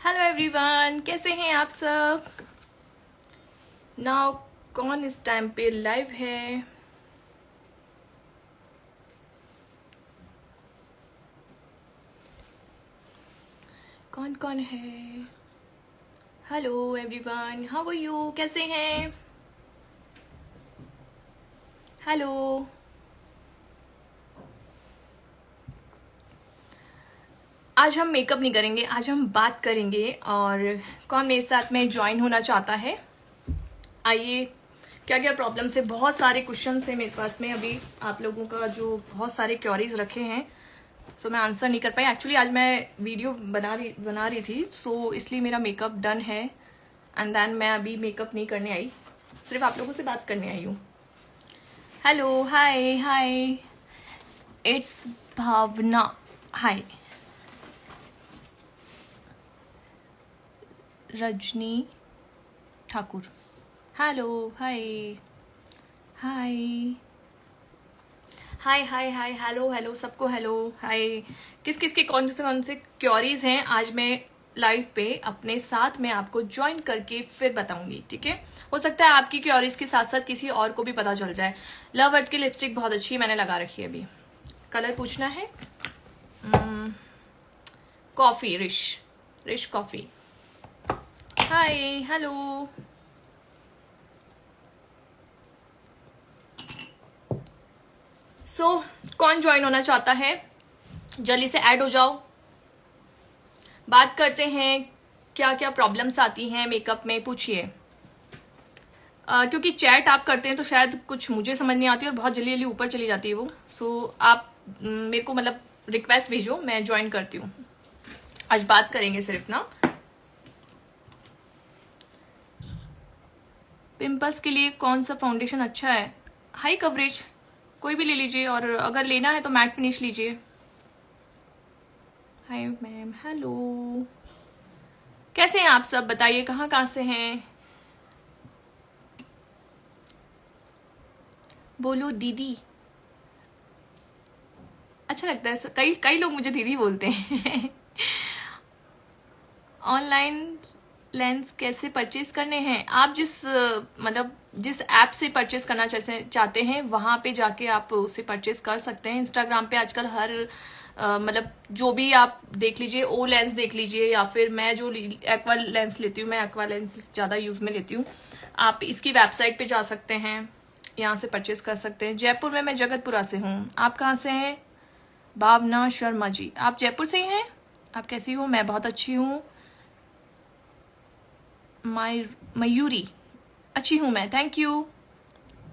Hello everyone, कैसे हैं आप सब। नाउ कौन इस टाइम पे लाइव है? कौन कौन है? Hello everyone, how are you? कैसे हैं? हेलो। आज हम मेकअप नहीं करेंगे, आज हम बात करेंगे। और कौन मेरे साथ में ज्वाइन होना चाहता है? आइए। क्या क्या प्रॉब्लम्स है, बहुत सारे क्वेश्चन है मेरे पास में अभी आप लोगों का, जो बहुत सारे क्वेरीज रखे हैं। सो मैं आंसर नहीं कर पाई। एक्चुअली आज मैं वीडियो बना रही थी, सो इसलिए मेरा मेकअप डन है। एंड देन मैं अभी मेकअप नहीं करने आई, सिर्फ आप लोगों से बात करने आई हूँ। Hello, hi hi, it's Bhavna. Hi Rajni Thakur. Hello, hi hi hi hi hi, hello hello सबको, हेलो हाय। किस किस के कौन से क्योरीज हैं, आज मैं लाइव पे अपने साथ में आपको ज्वाइन करके फिर बताऊंगी, ठीक है। हो सकता है आपकी क्योरीज के साथ साथ किसी और को भी पता चल जाए। लव अर्थ की लिपस्टिक बहुत अच्छी है, मैंने लगा रखी है अभी। कलर पूछना है। Coffee, rich rich coffee. Hi hello. So कौन ज्वाइन होना चाहता है, जल्दी से ऐड हो जाओ। बात करते हैं क्या क्या प्रॉब्लम्स आती हैं मेकअप में, पूछिए। क्योंकि चैट आप करते हैं तो शायद कुछ मुझे समझ नहीं आती और बहुत जल्दी जल्दी ऊपर चली जाती है वो। सो आप मेरे को मतलब रिक्वेस्ट भेजो, मैं ज्वाइन करती हूँ। आज बात करेंगे सिर्फ ना। पिंपल्स के लिए कौन सा फाउंडेशन अच्छा है? हाई कवरेज कोई भी ले लीजिए, और अगर लेना है तो मैट फिनिश लीजिए। हाय मैम, हेलो, कैसे हैं आप सब? बताइए कहाँ कहाँ से हैं। बोलो दीदी। अच्छा लगता है, कई कई लोग मुझे दीदी बोलते हैं। ऑनलाइन लेंस कैसे परचेज करने हैं? आप जिस मतलब जिस ऐप से परचेज करना चाहते हैं वहां पे जाके आप उसे परचेज कर सकते हैं। इंस्टाग्राम पे आजकल हर मतलब जो भी आप देख लीजिए, ओ लेंस देख लीजिए, या फिर मैं जो एक्वा लेंस लेती हूँ, मैं एक्वा लेंस ज्यादा यूज में लेती हूँ। आप इसकी वेबसाइट पे जा सकते हैं, यहाँ से परचेज कर सकते हैं। जयपुर में मैं जगतपुरा से हूँ। आप कहाँ से हैं? भावना शर्मा जी, आप जयपुर से ही हैं? आप कैसी हो? मैं बहुत अच्छी हूँ। मयूरी, अच्छी हूँ मैं, थैंक यू।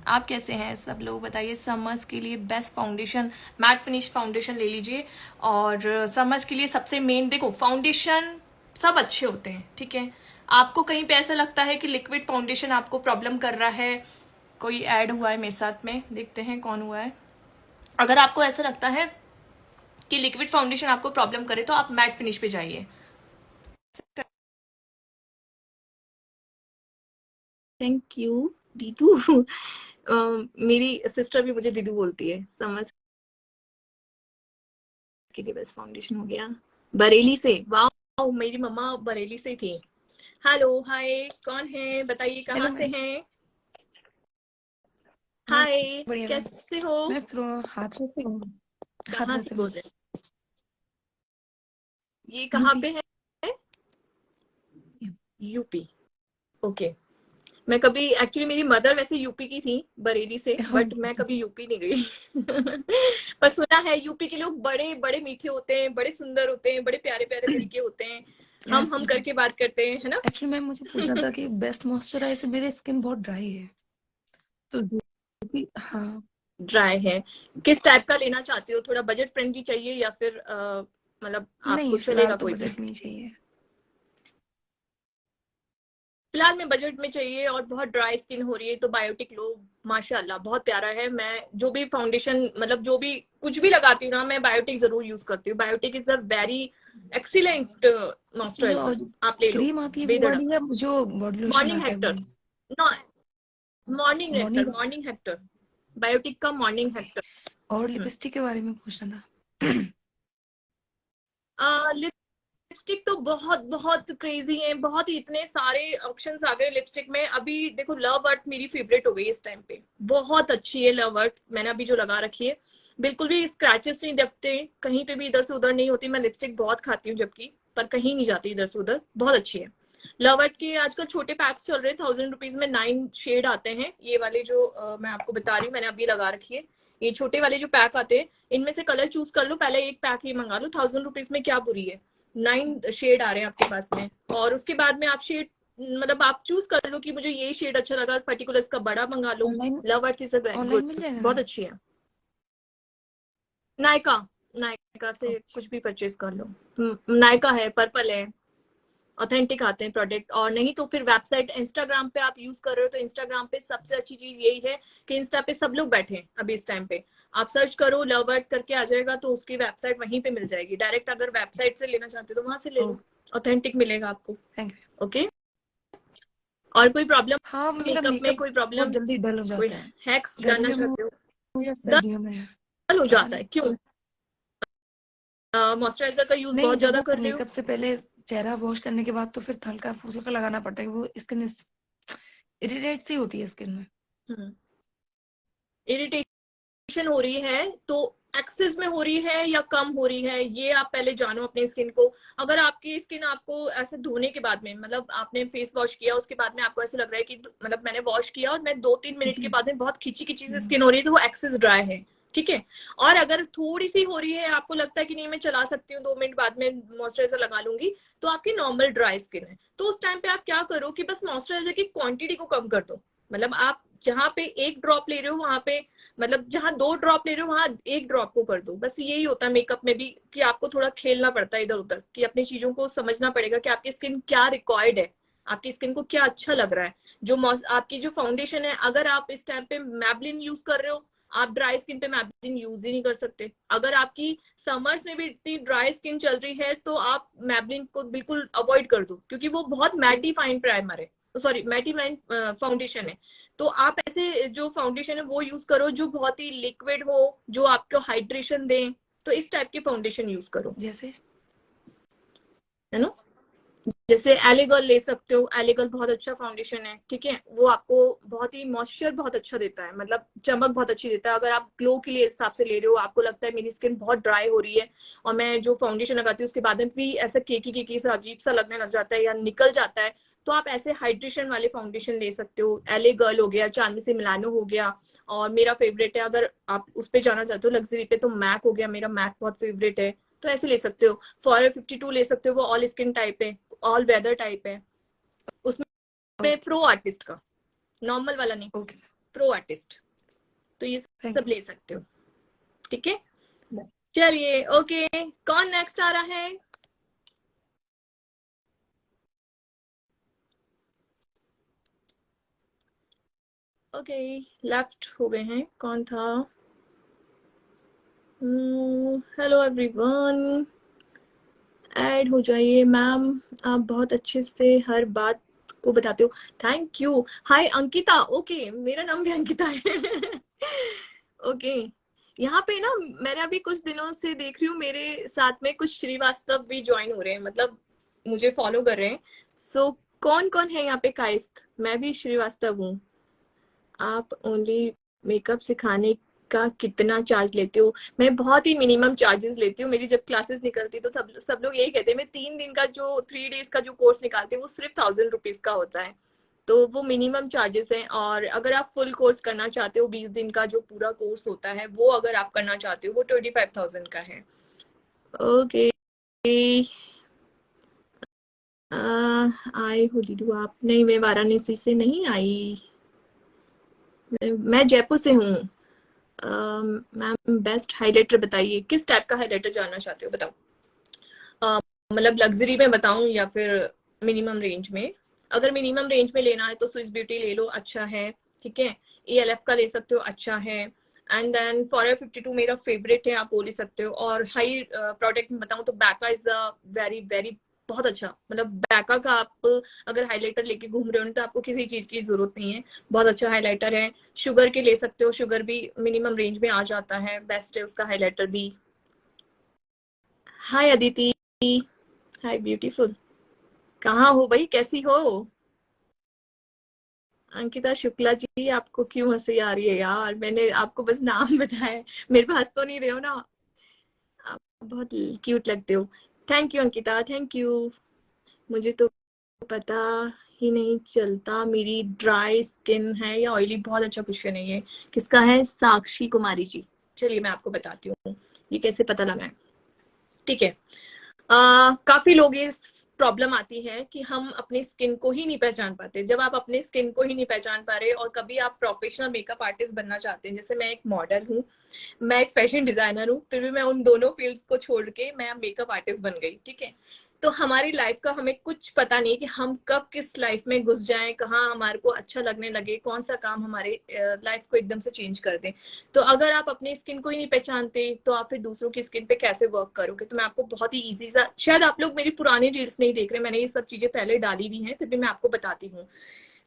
आप कैसे हैं सब लोग बताइए। समर्स के लिए best foundation matte finish foundation ले लीजिए। और समर्स के लिए सबसे मेन, देखो फाउंडेशन सब अच्छे होते हैं, ठीक है। आपको कहीं पे ऐसा लगता है कि लिक्विड फाउंडेशन आपको प्रॉब्लम कर रहा है, कोई ऐड हुआ है मेरे साथ में, देखते हैं कौन हुआ है। अगर आपको ऐसा लगता है कि लिक्विड फाउंडेशन आपको प्रॉब्लम करे तो आप मैट फिनिश पे जाइए। थैंक यू दीदू। मेरी सिस्टर भी मुझे दीदू बोलती है। समझ के लिए बेस्ट फाउंडेशन हो गया बरेली से। वाह, मेरी मम्मा बरेली से थी। हेलो हाय, कौन है बताइए, कहाँ हेलो से मैम। हैं? मैं हाय, बढ़िया मैम। कैसे हो? मैं हाथरस से हूँ। कहाँ हाथरस से से बोल मैम। रहे हैं? ये कहाँ यूपी। पे है? UP, okay. मैं कभी, एक्चुअली मेरी मदर वैसे यूपी की थी, बरेली से, बट मैं कभी यूपी नहीं गई। पर सुना है यूपी के लोग बड़े बड़े मीठे होते हैं, बड़े सुंदर होते हैं, बड़े प्यारे प्यारे दिल के होते हैं। यस हम मैम। करके बात करते हैं, है ना। एक्चुअली मैम मुझे पूछना था कि बेस्ट मॉइस्चराइजर, मेरी स्किन बहुत ड्राई है तो जो भी, हाँ। ड्राई है? किस टाइप का लेना चाहते हो? थोड़ा बजट फ्रेंडली चाहिए या फिर मतलब आपको नहीं, फिलहाल चलेगा तो कोई भी? बजट में ही चाहिए। फिलहाल में बजट में चाहिए और बहुत ड्राई स्किन हो रही है तो बायोटिक लो। माशाल्लाह बहुत प्यारा है। मैं जो भी फाउंडेशन, मतलब जो भी कुछ भी लगाती हूँ ना, मैं बायोटिक जरूर यूज करती हूँ। Biotique is a very excellent इसमें जो मॉइस्चराइजर, आप ले लो क्रीम आती है वो बेधड़क। वाली है, जो बॉडी लोशन मॉर्निंग आता है वो? हेक्टर, मॉर्निंग मॉर्निंग हेक्टर, का। मॉर्निंग हेक्टर, बायोटिक का मॉर्निंग ओके। और हेक्टर। लिपस्टिक के बारे में पूछना था। लिपस्टिक तो बहुत बहुत क्रेजी है, बहुत ही इतने सारे ऑप्शंस आ गए लिपस्टिक में। अभी देखो लव अर्थ मेरी फेवरेट हो गई इस टाइम पे, बहुत अच्छी है लव अर्थ, मैंने अभी जो लगा रखी है, बिल्कुल भी स्क्रैचेस नहीं दबते, कहीं पे भी इधर से उधर नहीं होती। मैं लिपस्टिक बहुत खाती हूँ जबकि, पर कहीं नहीं जाती इधर से उधर, बहुत अच्छी है। लव अर्थ के आजकल छोटे पैक्स चल रहे हैं, 1000 रुपीज में 9 शेड आते हैं। ये वाले जो मैं आपको बता रही हूँ, मैंने अभी लगा रखी है, ये छोटे वाले जो पैक आते हैं, इनमें से कलर चूज कर लो, पहले एक पैक ही मंगा लो, 1000 रुपीज में क्या बुरी है। 9 शेड आ रहे हैं आपके पास में, और उसके बाद में आप शेड मतलब आप चूज कर लो कि मुझे ये शेड अच्छा लगा, पर्टिकुलर इसका बड़ा मंगा लो। Online love earth is online good, मिल जाएगा बहुत मैम? अच्छी है। नायका, नायका से ओके। कुछ भी परचेज कर लो। नायका है, पर्पल है, ऑथेंटिक आते हैं प्रोडक्ट। और नहीं तो फिर वेबसाइट, इंस्टाग्राम पे आप यूज कर रहे हो तो इंस्टाग्राम पे सबसे अच्छी चीज यही है कि इंस्टा पे सब लोग बैठे हैं अभी इस टाइम पे, आप सर्च करो लव अर्थ करके आ जाएगा, तो उसकी वेबसाइट वहीं पे मिल जाएगी डायरेक्ट। अगर वेबसाइट से लेना चाहते हो तो वहां से ले लो, ऑथेंटिक मिलेगा आपको। Thank you. ओके, और कोई प्रॉब्लम हाँ, मेरा मेकअप में, मेकअप कोई बहुत प्रॉब्लम, जल्दी डल हो कोई जाता है, हैक्स जानना गर्मियों में चाहते हो? हो या डल सर्दियों में, हो पता जाता नहीं। है क्यों? मॉइस्चराइजर का यूज नहीं, बहुत जब ज्यादा वो कर रहे हो? मेकअप से पहले चेहरा वॉश करने के बाद तो फिर हल्का फुल्का लगाना पड़ता है, वो स्किन इरिटेट सी होती है स्किन में। इरिटेशन हो रही है तो एक्सेस में हो रही है या कम हो रही है, ये आप पहले जानो अपने स्किन को। अगर आपकी स्किन आपको ऐसे धोने के बाद में, मतलब आपने फेस वॉश किया उसके बाद में आपको ऐसे लग रहा है कि मतलब मैंने वॉश किया और मैं 2-3 मिनट के जी। बाद में बहुत खिंची खिंची सी स्किन हो रही है, तो वो एक्सेस ड्राई है, ठीक है। और अगर थोड़ी सी हो रही है, आपको लगता है कि नहीं मैं चला सकती हूँ, 2 मिनट बाद में मॉइस्चराइजर लगा लूंगी, तो आपकी नॉर्मल ड्राई स्किन है। तो उस टाइम पे आप क्या करो कि बस मॉइस्चराइजर की क्वांटिटी को कम कर दो। मतलब आप जहां पे 1 ड्रॉप ले रहे हो वहां पे, मतलब जहां 2 ड्रॉप ले रहे हो वहां 1 ड्रॉप को कर दो। बस यही होता है मेकअप में भी, कि आपको थोड़ा खेलना पड़ता है इधर उधर, कि अपनी चीजों को समझना पड़ेगा कि आपकी स्किन क्या रिक्वायर्ड है, आपकी स्किन को क्या अच्छा लग रहा है। जो आपकी जो फाउंडेशन है, अगर आप इस टाइम पे मैबलिन यूज कर रहे हो, आप ड्राई स्किन पे मैबलिन यूज ही नहीं कर सकते। अगर आपकी समर्स में भी इतनी ड्राई स्किन चल रही है तो आप मैबलिन को बिल्कुल अवॉइड कर दो, क्योंकि वो बहुत मैटिफाइंग प्राइमर है, सॉरी मैटिफाइंग फाउंडेशन है। तो आप ऐसे जो फाउंडेशन है वो यूज करो जो बहुत ही लिक्विड हो, जो आपको हाइड्रेशन दे, तो इस टाइप की फाउंडेशन यूज करो, जैसे है ना। जैसे एलेगल ले सकते हो, एलेगल बहुत अच्छा फाउंडेशन है, ठीक है। वो आपको बहुत ही मॉइस्चर बहुत अच्छा देता है, मतलब चमक बहुत अच्छी देता है। अगर आप ग्लो के लिए हिसाब से ले रहे हो, आपको लगता है मेरी स्किन बहुत ड्राई हो रही है और मैं जो फाउंडेशन लगाती हूँ उसके बाद में भी ऐसा केकी केकी सा अजीब सा लगने लग जाता है या निकल जाता है, तो आप ऐसे हाइड्रेशन वाले फाउंडेशन ले सकते हो। एलेगल हो गया, चांदनी मिलानो हो गया, और मेरा फेवरेट है, अगर आप उस पर जाना चाहते हो लग्जरी पे, तो मैक हो गया, मेरा मैक बहुत फेवरेट है, तो ऐसे ले सकते हो। फॉर 52 ले सकते हो, वो ऑल स्किन टाइप है, ऑल वेदर टाइप है, उसमें ओके। प्रो आर्टिस्ट का, नॉर्मल वाला नहीं, ओके। प्रो आर्टिस्ट, तो ये थैंक सब ले सकते हो, ठीक है। यू। चलिए ओके, कौन नेक्स्ट आ रहा है? ओके, लेफ्ट हो गए हैं, कौन था? हेलो एवरीवन, ऐड हो जाइए मैम, आप बहुत अच्छे से हर बात को बताते हो, thank you. Hi Ankita, okay मेरा नाम भी अंकिता है। ओके, यहाँ पे ना मैंने अभी कुछ दिनों से देख रही हूँ मेरे साथ में कुछ श्रीवास्तव भी ज्वाइन हो रहे हैं, मतलब मुझे फॉलो कर रहे हैं। सो कौन कौन है यहाँ पे काइस्त? मैं भी श्रीवास्तव हूँ। आप ओनली मेकअप सिखाने का कितना चार्ज लेते हो? मैं बहुत ही मिनिमम चार्जेस लेती हूँ। मेरी जब क्लासेस निकलती तो सब लोग यही कहते हैं, मैं 3 दिन का जो 3 डेज का जो कोर्स निकालती हूँ वो सिर्फ 1000 रुपीज का होता है, तो वो मिनिमम चार्जेस हैं। और अगर आप फुल कोर्स करना चाहते हो, 20 दिन का जो पूरा कोर्स होता है वो अगर आप करना चाहते हो, वो 25,000 का है। ओके, आए हो दीदू आप? नहीं, मैं वाराणसी से नहीं आई, मैं जयपुर से हूँ। मैम बेस्ट हाइलाइटर बताइए, किस टाइप का हाइलाइटर जानना चाहते हो बताओ? मतलब लग्जरी में बताऊं या फिर मिनिमम रेंज में? अगर मिनिमम रेंज में लेना है तो स्विस ब्यूटी ले लो, अच्छा है, ठीक है। ELF का ले सकते हो, अच्छा है। एंड देन फॉर 52 मेरा फेवरेट है, आप वो ले सकते हो। और हाई प्रोडक्ट में बताऊं तो Baika is the very very बहुत अच्छा, मतलब बैका का आप अगर हाइलाइटर लेके घूम रहे हो तो आपको किसी चीज की जरूरत नहीं है, बहुत अच्छा हाइलाइटर है। शुगर के ले सकते हो, शुगर भी मिनिमम रेंज में आ जाता है, बेस्ट है उसका हाइलाइटर भी। हाय अदिति, हाय ब्यूटीफुल, कहाँ हो भाई, कैसी हो? अंकिता शुक्ला जी, आपको क्यों हंसी आ रही है यार? मैंने आपको बस नाम बताया है, मेरे पे हंस तो नहीं रहे हो ना? आप बहुत क्यूट लगते हो। Thank you Ankita, thank you. मुझे तो पता ही नहीं चलता मेरी ड्राई स्किन है या ऑयली। बहुत अच्छा क्वेश्चन है ये। किसका है? साक्षी कुमारी जी। चलिए मैं आपको बताती हूँ ये कैसे पता लगा है। ठीक है। काफी लोग ये प्रॉब्लम आती है कि हम अपनी स्किन को ही नहीं पहचान पाते। जब आप अपनी स्किन को ही नहीं पहचान पा रहे और कभी आप प्रोफेशनल मेकअप आर्टिस्ट बनना चाहते हैं, जैसे मैं एक मॉडल हूँ, मैं एक फैशन डिजाइनर हूँ, फिर भी मैं उन दोनों फील्ड्स को छोड़ के मैं मेकअप आर्टिस्ट बन गई। ठीक है। तो हमारी लाइफ का हमें कुछ पता नहीं कि हम कब किस लाइफ में घुस जाएं, कहाँ हमारे को अच्छा लगने लगे, कौन सा काम हमारे लाइफ को एकदम से चेंज कर दे। तो अगर आप अपनी स्किन को ही नहीं पहचानते तो आप फिर दूसरों की स्किन पे कैसे वर्क करोगे? तो मैं आपको बहुत ही इजी सा, शायद आप लोग मेरी पुरानी रील्स नहीं देख रहे, मैंने ये सब चीजें पहले डाली हुई हैं, फिर भी मैं आपको बताती हूँ।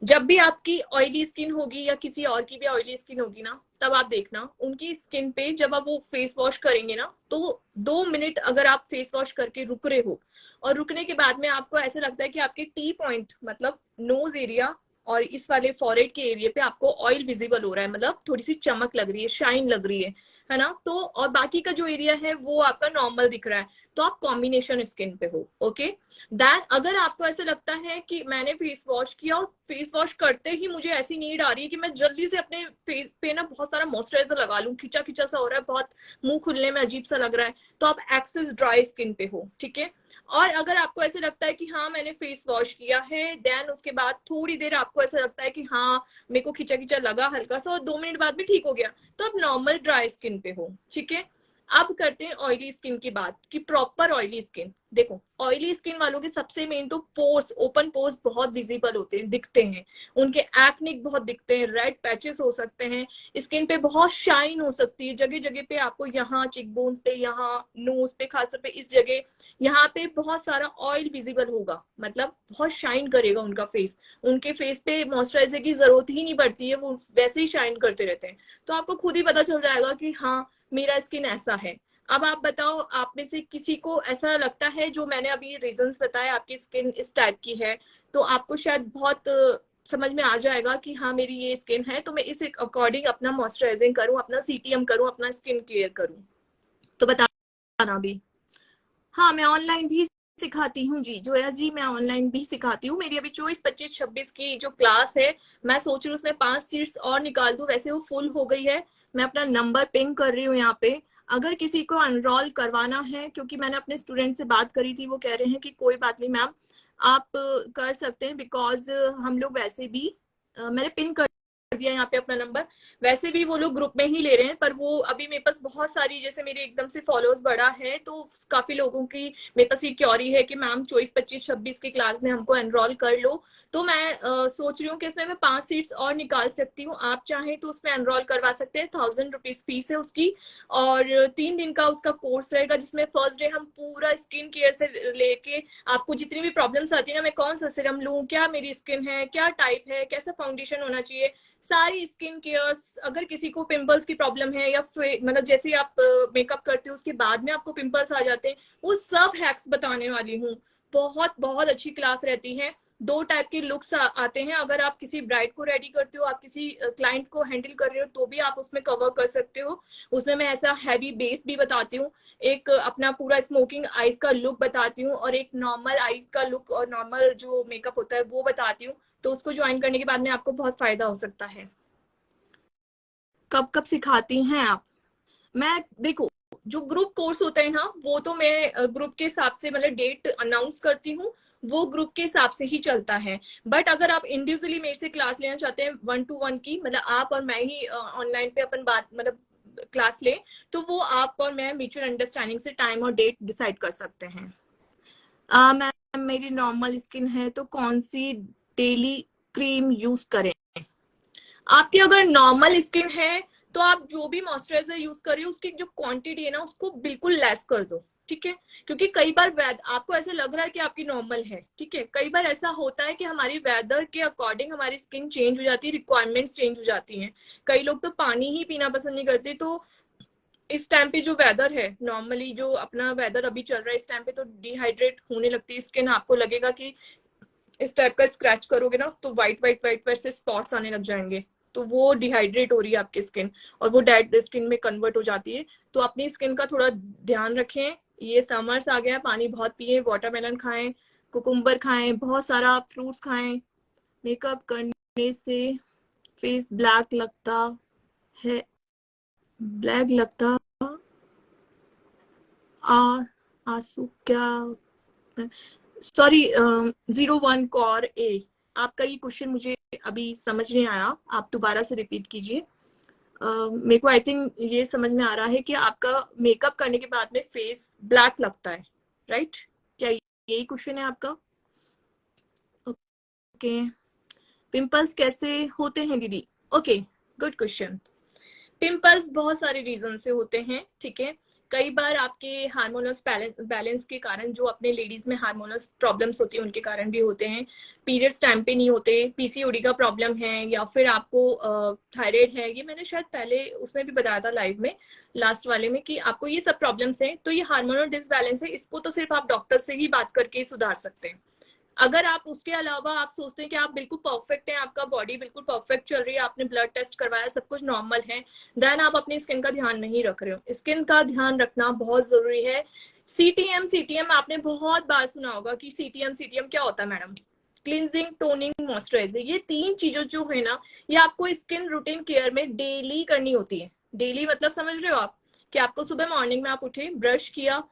जब भी आपकी ऑयली स्किन होगी या किसी और की भी ऑयली स्किन होगी ना, तब आप देखना उनकी स्किन पे जब आप वो फेस वॉश करेंगे ना, तो 2 मिनट अगर आप फेस वॉश करके रुक रहे हो और रुकने के बाद में आपको ऐसा लगता है कि आपके टी पॉइंट मतलब नोज एरिया और इस वाले फॉरहेड के एरिया पे आपको ऑयल विजिबल हो रहा है, मतलब थोड़ी सी चमक लग रही है, शाइन लग रही है ना? तो और बाकी का जो एरिया है वो आपका नॉर्मल दिख रहा है, तो आप कॉम्बिनेशन स्किन पे हो। ओके। दैन अगर आपको ऐसा लगता है कि मैंने फेस वॉश किया और फेस वॉश करते ही मुझे ऐसी नीड आ रही है कि मैं जल्दी से अपने फेस पे ना बहुत सारा मॉइस्चराइजर लगा लूं, खिंचा खिंचा सा हो रहा है, बहुत मुंह खुलने में अजीब सा लग रहा है, तो आप एक्सेस ड्राई स्किन पे हो। ठीक है। और अगर आपको ऐसे लगता है कि हाँ मैंने फेस वॉश किया है, देन उसके बाद थोड़ी देर आपको ऐसा लगता है कि हाँ मेरे को खिंचा खिंचा लगा हल्का सा और 2 मिनट बाद भी ठीक हो गया, तो आप नॉर्मल ड्राई स्किन पे हो। ठीक है। अब करते हैं ऑयली स्किन की बात कि प्रॉपर ऑयली स्किन। देखो ऑयली स्किन वालों के सबसे मेन तो पोर्स, ओपन पोर्स बहुत विजिबल होते हैं, दिखते हैं, उनके एक्निक बहुत दिखते हैं, रेड पैचेस हो सकते हैं, स्किन पे बहुत शाइन हो सकती है, जगह जगह पे आपको यहाँ चिक बोन्स पे, यहाँ नोज पे, खासतौर पे इस जगह यहाँ पे बहुत सारा ऑयल विजिबल होगा, मतलब बहुत शाइन करेगा उनका फेस। उनके फेस पे मॉइस्चराइजर की जरूरत ही नहीं पड़ती है, वो वैसे ही शाइन करते रहते हैं। तो आपको खुद ही पता चल जाएगा कि हाँ मेरा स्किन ऐसा है। अब आप बताओ, आप में से किसी को ऐसा लगता है, जो मैंने अभी रीजंस बताए आपकी स्किन इस टाइप की है, तो आपको शायद बहुत समझ में आ जाएगा कि हाँ मेरी ये स्किन है, तो मैं इस अकॉर्डिंग अपना मॉइस्चराइजिंग करूं, अपना सीटीएम करूं, अपना स्किन क्लियर करूं। तो बताना भी। हाँ मैं ऑनलाइन भी सिखाती हूँ जी, जोया जी मैं ऑनलाइन भी सिखाती हूँ। मेरी अभी 24, 25, 26 की जो क्लास है, मैं सोच रही हूँ उसमें 5 सीट्स और निकाल दूँ, वैसे वो फुल हो गई है। मैं अपना नंबर पिंग कर रही हूँ यहाँ पे, अगर किसी को एनरोल करवाना है, क्योंकि मैंने अपने स्टूडेंट से बात करी थी, वो कह रहे हैं कि कोई बात नहीं मैम आप कर सकते हैं, बिकॉज हम लोग वैसे भी मैंने पिन कर दिया यहाँ पे अपना नंबर, वैसे भी वो लोग ग्रुप में ही ले रहे हैं, पर वो अभी मेरे पास बहुत सारी, जैसे मेरे एकदम से फॉलोअर्स बढ़ा है, तो काफी लोगों की मेरे पास ये क्योरी है कि मैम 24, 25, 26 की क्लास में हमको एनरोल कर लो। तो मैं सोच रही हूँ कि इसमें मैं 5 सीट्स और निकाल सकती हूँ, आप चाहें तो उसमें एनरोल करवा सकते हैं। 1000 रुपीज फीस है उसकी, और 3 दिन का उसका कोर्स रहेगा, जिसमें फर्स्ट डे हम पूरा स्किन केयर से लेके आपको जितनी भी प्रॉब्लम्स आती है ना, मैं कौन सा सीरम लूँ, क्या मेरी स्किन है, क्या टाइप है, कैसा फाउंडेशन होना चाहिए, सारी स्किन केयर। अगर किसी को पिंपल्स की प्रॉब्लम है, या मतलब जैसे आप मेकअप करते हो उसके बाद में आपको पिंपल्स आ जाते हैं, वो सब हैक्स बताने वाली हूँ। बहुत बहुत अच्छी क्लास रहती है। 2 टाइप के लुक्स आते हैं, अगर आप किसी ब्राइड को रेडी करते हो, आप किसी क्लाइंट को हैंडल कर रहे हो, तो भी आप उसमें कवर कर सकते हो। उसमें मैं ऐसा हैवी बेस भी बताती हूँ, एक अपना पूरा स्मोकिंग आईज का लुक बताती हूँ, और एक नॉर्मल आई का लुक और नॉर्मल जो मेकअप होता है वो बताती हूँ। तो उसको ज्वाइन करने के बाद में आपको बहुत फायदा हो सकता है। कब कब सिखाती हैं आप? मैं देखो, जो ग्रुप कोर्स होता है ना, वो तो मैं ग्रुप के हिसाब से मतलब डेट अनाउंस करती हूँ, वो ग्रुप के हिसाब से ही चलता है। बट अगर आप इंडिविजुअली मेरे से क्लास लेना चाहते हैं 1 to 1 की, मतलब आप और मैं ही ऑनलाइन पे अपन बात मतलब क्लास लें, तो वो आप और मैं म्यूचुअल अंडरस्टैंडिंग से टाइम और डेट डिसाइड कर सकते हैं। मैम मेरी नॉर्मल स्किन है तो कौन सी डेली क्रीम यूज करें? आपकी अगर नॉर्मल स्किन है तो आप जो भी मॉइस्चराइजर यूज कर रही हो उसकी जो क्वांटिटी है ना, उसको बिल्कुल लेस कर दो। ठीक है। क्योंकि कई बार आपको ऐसा लग रहा है कि आपकी नॉर्मल है, ठीक है, कई बार ऐसा होता है कि हमारी वेदर के अकॉर्डिंग हमारी स्किन चेंज हो जाती है, रिक्वायरमेंट्स चेंज हो जाती हैं। कई लोग तो पानी ही पीना पसंद नहीं करते, तो इस टाइम पे जो वेदर है, नॉर्मली जो अपना वेदर अभी चल रहा है, इस टाइम पे तो डिहाइड्रेट होने लगती है स्किन। आपको लगेगा कि इस टाइप का स्क्रैच करोगे ना तो व्हाइट व्हाइट व्हाइट व्हाइट से स्पॉट्स आने लग जाएंगे, तो वो डिहाइड्रेट हो रही है आपकी स्किन और वो डेड स्किन में कन्वर्ट हो जाती है। तो अपनी स्किन का थोड़ा ध्यान रखें। ये समर्स आ गया, पानी बहुत पिए, वाटरमेलन खाएं, कुकुम्बर खाएं, बहुत सारा फ्रूट्स खाएं। मेकअप करने से फेस ब्लैक लगता है, ब्लैक लगता आ आंसू क्या, सॉरी 01 कौर ए, आपका ये क्वेश्चन मुझे अभी समझ नहीं आया, आप दोबारा से रिपीट कीजिए। मेरे को आई थिंक ये समझ में आ रहा है कि आपका मेकअप करने के बाद में फेस ब्लैक लगता है, राइट? क्या यही क्वेश्चन है आपका? ओके। पिंपल्स कैसे होते हैं दीदी? Okay, good question. पिंपल्स बहुत सारे रीजन से होते हैं, ठीक है। कई बार आपके हार्मोनस बैलेंस के कारण, जो अपने लेडीज में हार्मोनस प्रॉब्लम्स होती है उनके कारण भी होते हैं। पीरियड्स टाइम पे नहीं होते, पीसीओडी का प्रॉब्लम है, या फिर आपको थायराइड है, ये मैंने शायद पहले उसमें भी बताया था लाइव में, लास्ट वाले में, कि आपको ये सब प्रॉब्लम्स हैं। तो ये हार्मोनल डिसबैलेंस है, इसको तो सिर्फ आप डॉक्टर से ही बात करके सुधार सकते हैं। अगर आप उसके अलावा आप सोचते हैं कि आप बिल्कुल परफेक्ट हैं, आपका बॉडी बिल्कुल परफेक्ट चल रही है, आपने ब्लड टेस्ट करवाया, सब कुछ नॉर्मल है, देन आप अपनी स्किन का ध्यान नहीं रख रहे हो। स्किन का ध्यान रखना बहुत जरूरी है। सीटीएम, सीटीएम आपने बहुत बार सुना होगा कि सीटीएम, सीटीएम क्या होता है मैडम? क्लिनजिंग, टोनिंग, मॉइस्चराइजिंग, ये तीन चीजों जो है ना, ये आपको स्किन रूटीन केयर में डेली करनी होती है। डेली मतलब समझ रहे हो आप, कि आपको सुबह मॉर्निंग में आप उठे, ब्रश किया,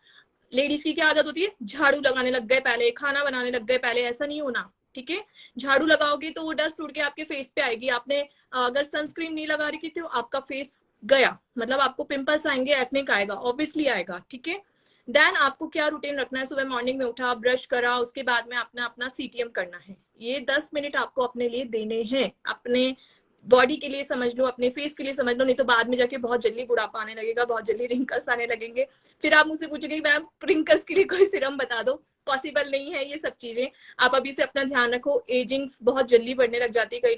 लेडीज की क्या आदत होती है, झाड़ू लगाने लग गए पहले, खाना बनाने लग गए पहले, ऐसा नहीं होना, ठीक है। झाड़ू लगाओगे तो वो डस्ट उड़ के आपके फेस पे आएगी। आपने अगर सनस्क्रीन नहीं लगा रखी थी तो आपका फेस गया, मतलब आपको पिंपल्स आएंगे, एक्नेक आएगा, ऑब्वियसली आएगा, ठीक है। देन आपको क्या रूटीन रखना है, सुबह मॉर्निंग में उठा, ब्रश करा, उसके बाद में अपना अपना सीटीएम करना है। ये 10 मिनट आपको अपने लिए देने हैं, अपने बॉडी के लिए समझ लो, अपने फेस के लिए समझ लो, नहीं तो बाद में जाके बहुत जल्दी बुढ़ापा आने लगेगा, बहुत जल्दी रिंकल्स आने लगेंगे। फिर आप मुझसे पूछोगे मैम रिंकल्स के लिए कोई सिरम बता दो, पॉसिबल नहीं है ये सब चीजें। आप अभी से अपना ध्यान रखो। एजिंग्स बहुत जल्दी बढ़ने लग जाती है कई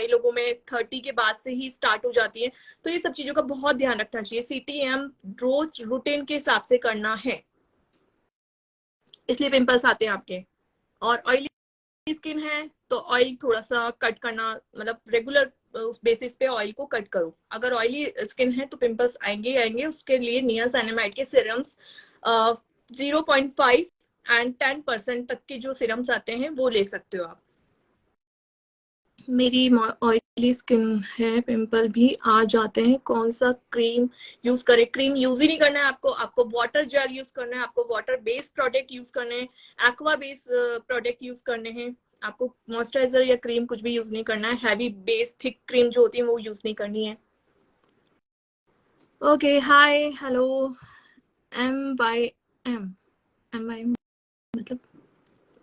लोगों में 30 के बाद से ही स्टार्ट हो जाती है, तो ये सब चीजों का बहुत ध्यान रखना चाहिए। सीटीएम रोज रूटीन के हिसाब से करना है, इसलिए पिंपल्स आते हैं आपके। और ऑयली स्किन है तो ऑयल थोड़ा सा कट करना, मतलब रेगुलर उस बेसिस पे ऑयल को कट करो। अगर ऑयली स्किन है तो पिंपल्स आएंगे ही आएंगे, उसके लिए नियासिनामाइड के सीरम्स 0.5 एंड 10% तक के जो सीरम्स आते हैं वो ले सकते हो आप। मेरी ऑयली स्किन है, पिंपल भी आ जाते हैं, कौन सा क्रीम यूज करें? क्रीम यूज ही नहीं करना है आपको वाटर जेल यूज करना है, आपको वाटर बेस्ड प्रोडक्ट यूज करने हैं, एक्वा बेस्ड प्रोडक्ट यूज करने हैं। आपको मॉइस्चराइजर या क्रीम कुछ भी यूज नहीं करना है, हैवी बेस थिक क्रीम जो होती है वो यूज नहीं करनी है। ओके, हाय, हेलो। एम वाई मतलब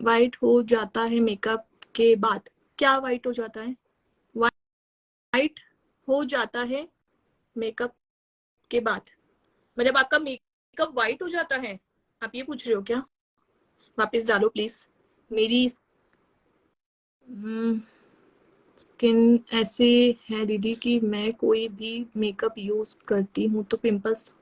वाइट हो जाता है मेकअप के बाद? क्या वाइट हो जाता है? वाइट हो जाता है मेकअप के बाद, मतलब आपका मेकअप वाइट हो जाता है, आप ये पूछ रहे हो क्या? वापस डालो प्लीज। मेरी स्किन ऐसे है दीदी कि मैं कोई भी मेकअप यूज करती हूँ तो पिंपल्स,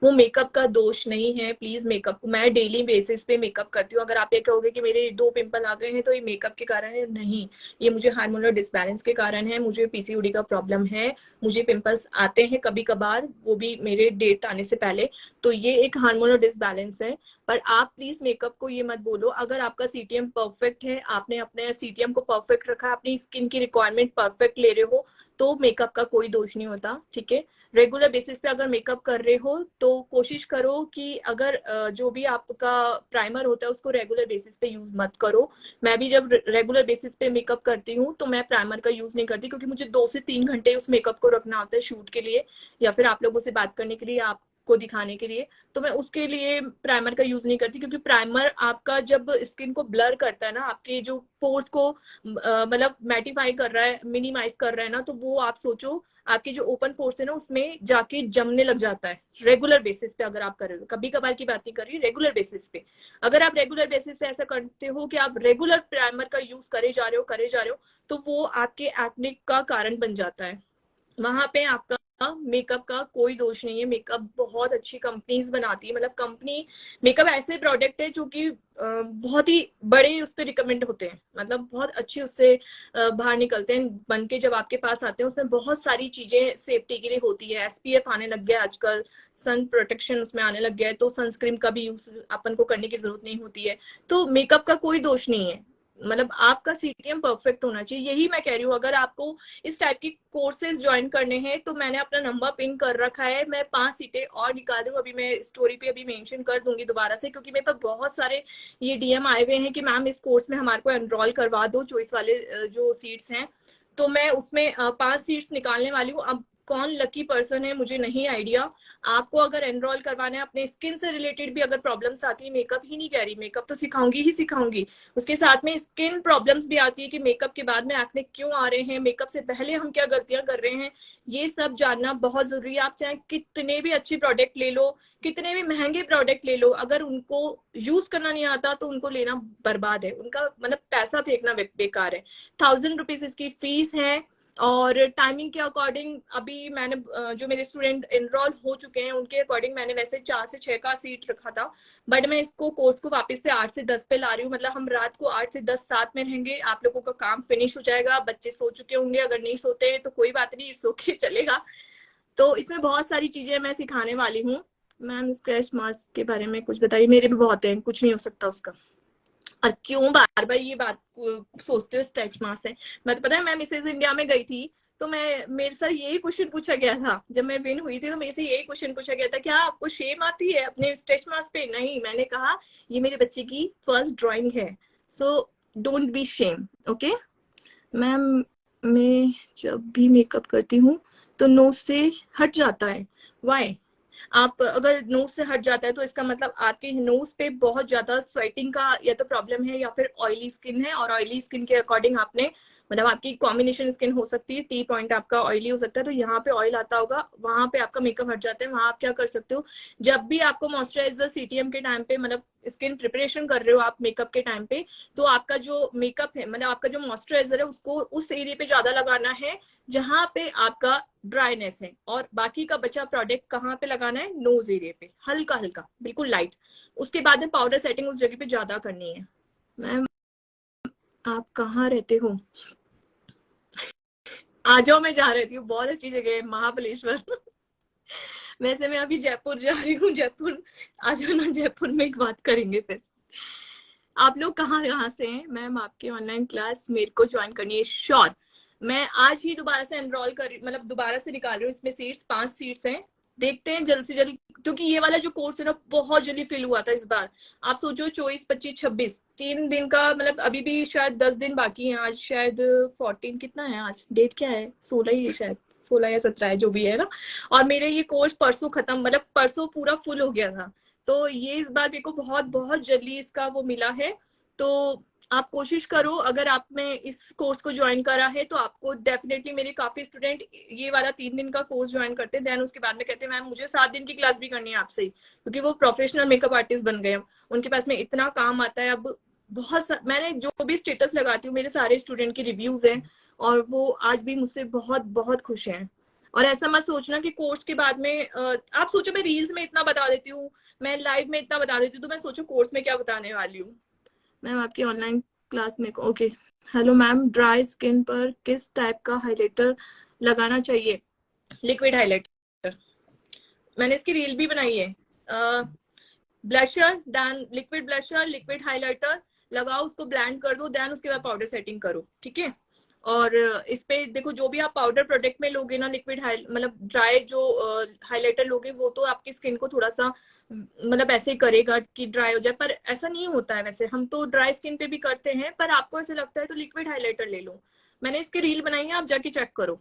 वो मेकअप का दोष नहीं है प्लीज। मेकअप मैं डेली बेसिस पे मेकअप करती हूँ। अगर आप ये कहोगे कि मेरे 2 पिंपल आ गए हैं तो ये मेकअप के कारण है, नहीं, ये मुझे हार्मोनल डिसबैलेंस के कारण है, मुझे पीसीओडी का प्रॉब्लम है, मुझे पिंपल्स आते हैं कभी कभार, वो भी मेरे डेट आने से पहले, तो ये एक हार्मोनल डिसबैलेंस है। पर आप प्लीज मेकअप को ये मत बोलो। अगर आपका सीटीएम परफेक्ट है, आपने अपने सीटीएम को परफेक्ट रखा, अपनी स्किन की रिक्वायरमेंट परफेक्ट ले रहे हो, तो मेकअप का कोई दोष नहीं होता, ठीक है। रेगुलर बेसिस पे अगर मेकअप कर रहे हो तो कोशिश करो कि अगर जो भी आपका प्राइमर होता है उसको रेगुलर बेसिस पे यूज मत करो। मैं भी जब रेगुलर बेसिस पे मेकअप करती हूँ तो मैं प्राइमर का यूज नहीं करती, क्योंकि मुझे 2 से 3 घंटे उस मेकअप को रखना होता है शूट के लिए, या फिर आप लोगों से बात करने के लिए, आपको दिखाने के लिए, तो मैं उसके लिए प्राइमर का यूज नहीं करती। क्योंकि प्राइमर आपका जब स्किन को ब्लर करता है ना, आपके जो पोर्स को मतलब मैटिफाई कर रहा है, मिनिमाइज कर रहा है ना, तो वो आप सोचो आपके जो ओपन पोर्स है ना उसमें जाके जमने लग जाता है। रेगुलर बेसिस पे अगर आप कर रहे हो, कभी कभार की बात नहीं कर रही, रेगुलर बेसिस पे अगर आप रेगुलर बेसिस पे ऐसा करते हो कि आप रेगुलर प्राइमर का यूज करे जा रहे हो, तो वो आपके एक्ने का कारण बन जाता है। वहां पे आपका मेकअप का कोई दोष नहीं है, मेकअप बहुत अच्छी कंपनीज बनाती है, मतलब कंपनी मेकअप ऐसे प्रोडक्ट है जो कि बहुत ही बड़े उस पर रिकमेंड होते हैं, मतलब बहुत अच्छे उससे बाहर निकलते हैं बन के जब आपके पास आते हैं। उसमें बहुत सारी चीजें सेफ्टी के लिए होती है, एसपीएफ आने लग गया आजकल, सन प्रोटेक्शन उसमें आने लग गया है, तो सनस्क्रीन का भी यूज अपन को करने की जरूरत नहीं होती है। तो मेकअप का कोई दोष नहीं है, मतलब आपका सीटीएम परफेक्ट होना चाहिए, यही मैं कह रही हूँ। अगर आपको इस टाइप की कोर्सेज ज्वाइन करने हैं तो मैंने अपना नंबर पिन कर रखा है, मैं 5 सीटें और निकाल रही हूँ, अभी मैं स्टोरी पे अभी मेंशन कर दूंगी दोबारा से, क्योंकि मेरे पास बहुत सारे ये डीएम आए हुए हैं कि मैम इस कोर्स में हमारे को एनरोल करवा दो, चॉइस वाले जो सीट्स हैं। तो मैं उसमें 5 सीट्स निकालने वाली हूँ। अब कौन लकी पर्सन है मुझे नहीं आइडिया। आपको अगर एनरोल करवाना है, अपने स्किन से रिलेटेड भी अगर प्रॉब्लम्स आती है, मेकअप ही नहीं कह रही, मेकअप तो सिखाऊंगी ही सिखाऊंगी, उसके साथ में स्किन प्रॉब्लम्स भी आती है कि मेकअप के बाद में एक्ने क्यों आ रहे हैं, मेकअप से पहले हम क्या गलतियां कर रहे हैं, ये सब जानना बहुत जरूरी है। आप चाहे कितने भी अच्छे प्रोडक्ट ले लो, कितने भी महंगे प्रोडक्ट ले लो, अगर उनको यूज करना नहीं आता तो उनको लेना बर्बाद है, उनका मतलब पैसा फेंकना बेकार है। 1000 रुपीज इसकी फीस है। और टाइमिंग के अकॉर्डिंग अभी मैंने जो मेरे स्टूडेंट एनरोल हो चुके हैं उनके अकॉर्डिंग मैंने वैसे 4 से 6 का सीट रखा था, बट मैं इसको कोर्स को वापस से 8 से 10 पे ला रही हूँ। मतलब हम रात को 8 से 10 साथ में रहेंगे, आप लोगों का काम फिनिश हो जाएगा, बच्चे सो चुके होंगे, अगर नहीं सोते हैं तो कोई बात नहीं, सो के चलेगा। तो इसमें बहुत सारी चीजें मैं सिखाने वाली हूँ। मैम स्क्रैच मार्क्स के बारे में कुछ बताइए, मेरे भी बहुत हैं, कुछ नहीं हो सकता उसका। और क्यों बार बार ये बात सोचते हो स्ट्रेच मार्क्स है। मैं तो पता है मैं मिसेज इंडिया में गई थी, तो मैं मेरे साथ यही क्वेश्चन पूछा गया था, जब मैं विन हुई थी तो मेरे से यही क्वेश्चन पूछा गया था, क्या आपको शेम आती है अपने स्ट्रेच मार्क्स पे? नहीं, मैंने कहा ये मेरे बच्चे की फर्स्ट ड्राइंग है, so don't be shame, okay. Ma'am मैं जब भी मेकअप करती हूँ तो नोज से हट जाता है, वाई? आप अगर नोज से हट जाता है तो इसका मतलब आपके नोज पे बहुत ज्यादा स्वेटिंग का या तो प्रॉब्लम है या फिर ऑयली स्किन है, और ऑयली स्किन के अकॉर्डिंग आपने मतलब आपकी कॉम्बिनेशन स्किन हो सकती है, टी पॉइंट आपका ऑयली हो सकता है, तो यहाँ पे ऑयल आता होगा, वहां पे आपका मेकअप हट जाता है। वहां आप क्या कर सकते हो, जब भी आपको मॉइस्चराइजर सीटीएम के टाइम पे मतलब स्किन प्रिपरेशन कर रहे हो आप मेकअप के टाइम पे, तो आपका जो मेकअप है मतलब आपका जो मॉइस्चराइजर है उसको उस एरिया पे ज्यादा लगाना है जहां पे आपका ड्राइनेस है, और बाकी का बचा प्रोडक्ट कहाँ पे लगाना है, नोज एरिया पे, हल्का हल्का बिल्कुल लाइट। उसके बाद में पाउडर सेटिंग उस जगह पे ज्यादा करनी है। मैम आप कहाँ रहते हो? आ जाओ, मैं जा रही हूँ, बहुत अच्छी जगह है महाबलेश्वर। वैसे मैं अभी जयपुर जा रही हूँ, जयपुर आ जाना, जयपुर में एक बात करेंगे फिर। आप लोग कहाँ कहाँ से हैं? मैम आपकी ऑनलाइन क्लास मेरे को ज्वाइन करनी है, श्योर। मैं आज ही दोबारा से एनरोल कर मतलब दोबारा से निकाल रही हूँ, इसमें सीट्स 5 सीट्स हैं, देखते हैं जल्द से जल्द, क्योंकि ये वाला जो कोर्स है ना बहुत जल्दी फिल हुआ था इस बार। आप सोचो 24, 25, 26 3 दिन का, मतलब अभी भी शायद 10 दिन बाकी है, आज शायद 14 कितना है, आज डेट क्या है, 16 ही है शायद, 16 या 17 है जो भी है ना। और मेरे ये कोर्स परसों खत्म, मतलब परसों पूरा फुल हो गया था, तो ये इस बार मेरे को बहुत बहुत जल्दी इसका वो मिला है। तो आप कोशिश करो, अगर आपने इस कोर्स को ज्वाइन करा है तो आपको डेफिनेटली, मेरे काफी स्टूडेंट ये वाला 3 दिन का कोर्स ज्वाइन करते हैं, देन उसके बाद में कहते हैं मैम मुझे 7 दिन की क्लास भी करनी है आपसे ही, क्योंकि वो प्रोफेशनल मेकअप आर्टिस्ट बन गए, उनके पास में इतना काम आता है अब। मैंने जो भी स्टेटस लगाती हूँ मेरे सारे स्टूडेंट के रिव्यूज हैं, और वो आज भी मुझसे बहुत बहुत खुश हैं। और ऐसा मत सोचना कि कोर्स के बाद में आप सोचो मैं रील्स में इतना बता देती हूँ, मैं लाइव में इतना बता देती हूँ, तो मैं सोचो कोर्स में क्या बताने वाली हूँ। मैम आपकी ऑनलाइन क्लास में okay. Hello ma'am, dry skin पर किस टाइप का हाइलाइटर लगाना चाहिए? लिक्विड हाइलाइटर, मैंने इसकी रील भी बनाई है। Blusher, then liquid blusher, liquid highlighter लगाओ, उसको ब्लेंड कर दो, देन उसके बाद पाउडर सेटिंग करो, ठीक है। और इस पे देखो जो भी आप पाउडर प्रोडक्ट में लोगे ना, लिक्विड मतलब ड्राई जो हाइलाइटर लोगे, वो तो आपकी स्किन को थोड़ा सा मतलब ऐसे ही करेगा कि ड्राई हो जाए, पर ऐसा नहीं होता है, वैसे हम तो ड्राई स्किन पे भी करते हैं, पर आपको ऐसे लगता है तो लिक्विड हाइलाइटर ले लो। मैंने इसकी रील बनाई है, आप जाके चेक करो।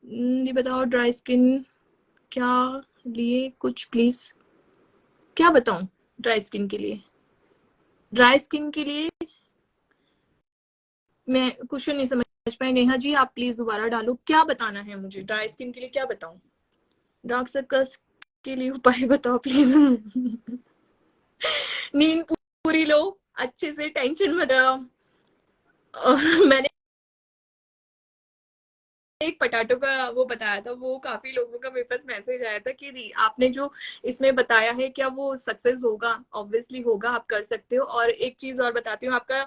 ये बताओ ड्राई स्किन क्या लिए कुछ प्लीज, क्या बताऊं ड्राई स्किन के लिए? ड्राई स्किन के लिए मैं क्वेश्चन नहीं समझ पाई, नेहा जी आप प्लीज दोबारा डालो, क्या बताना है मुझे, ड्राई स्किन के लिए क्या बताऊं? डार्क सर्कल्स के लिए उपाय बताओ प्लीज। नींद पूरी लो, अच्छे से टेंशन मत लो। मैंने एक पटाटो का वो बताया था, वो काफी लोगों का मेरे पास मैसेज आया था कि आपने जो इसमें बताया है क्या वो सक्सेस होगा? ऑब्वियसली होगा, आप कर सकते हो। और एक चीज और बताती हूँ, आपका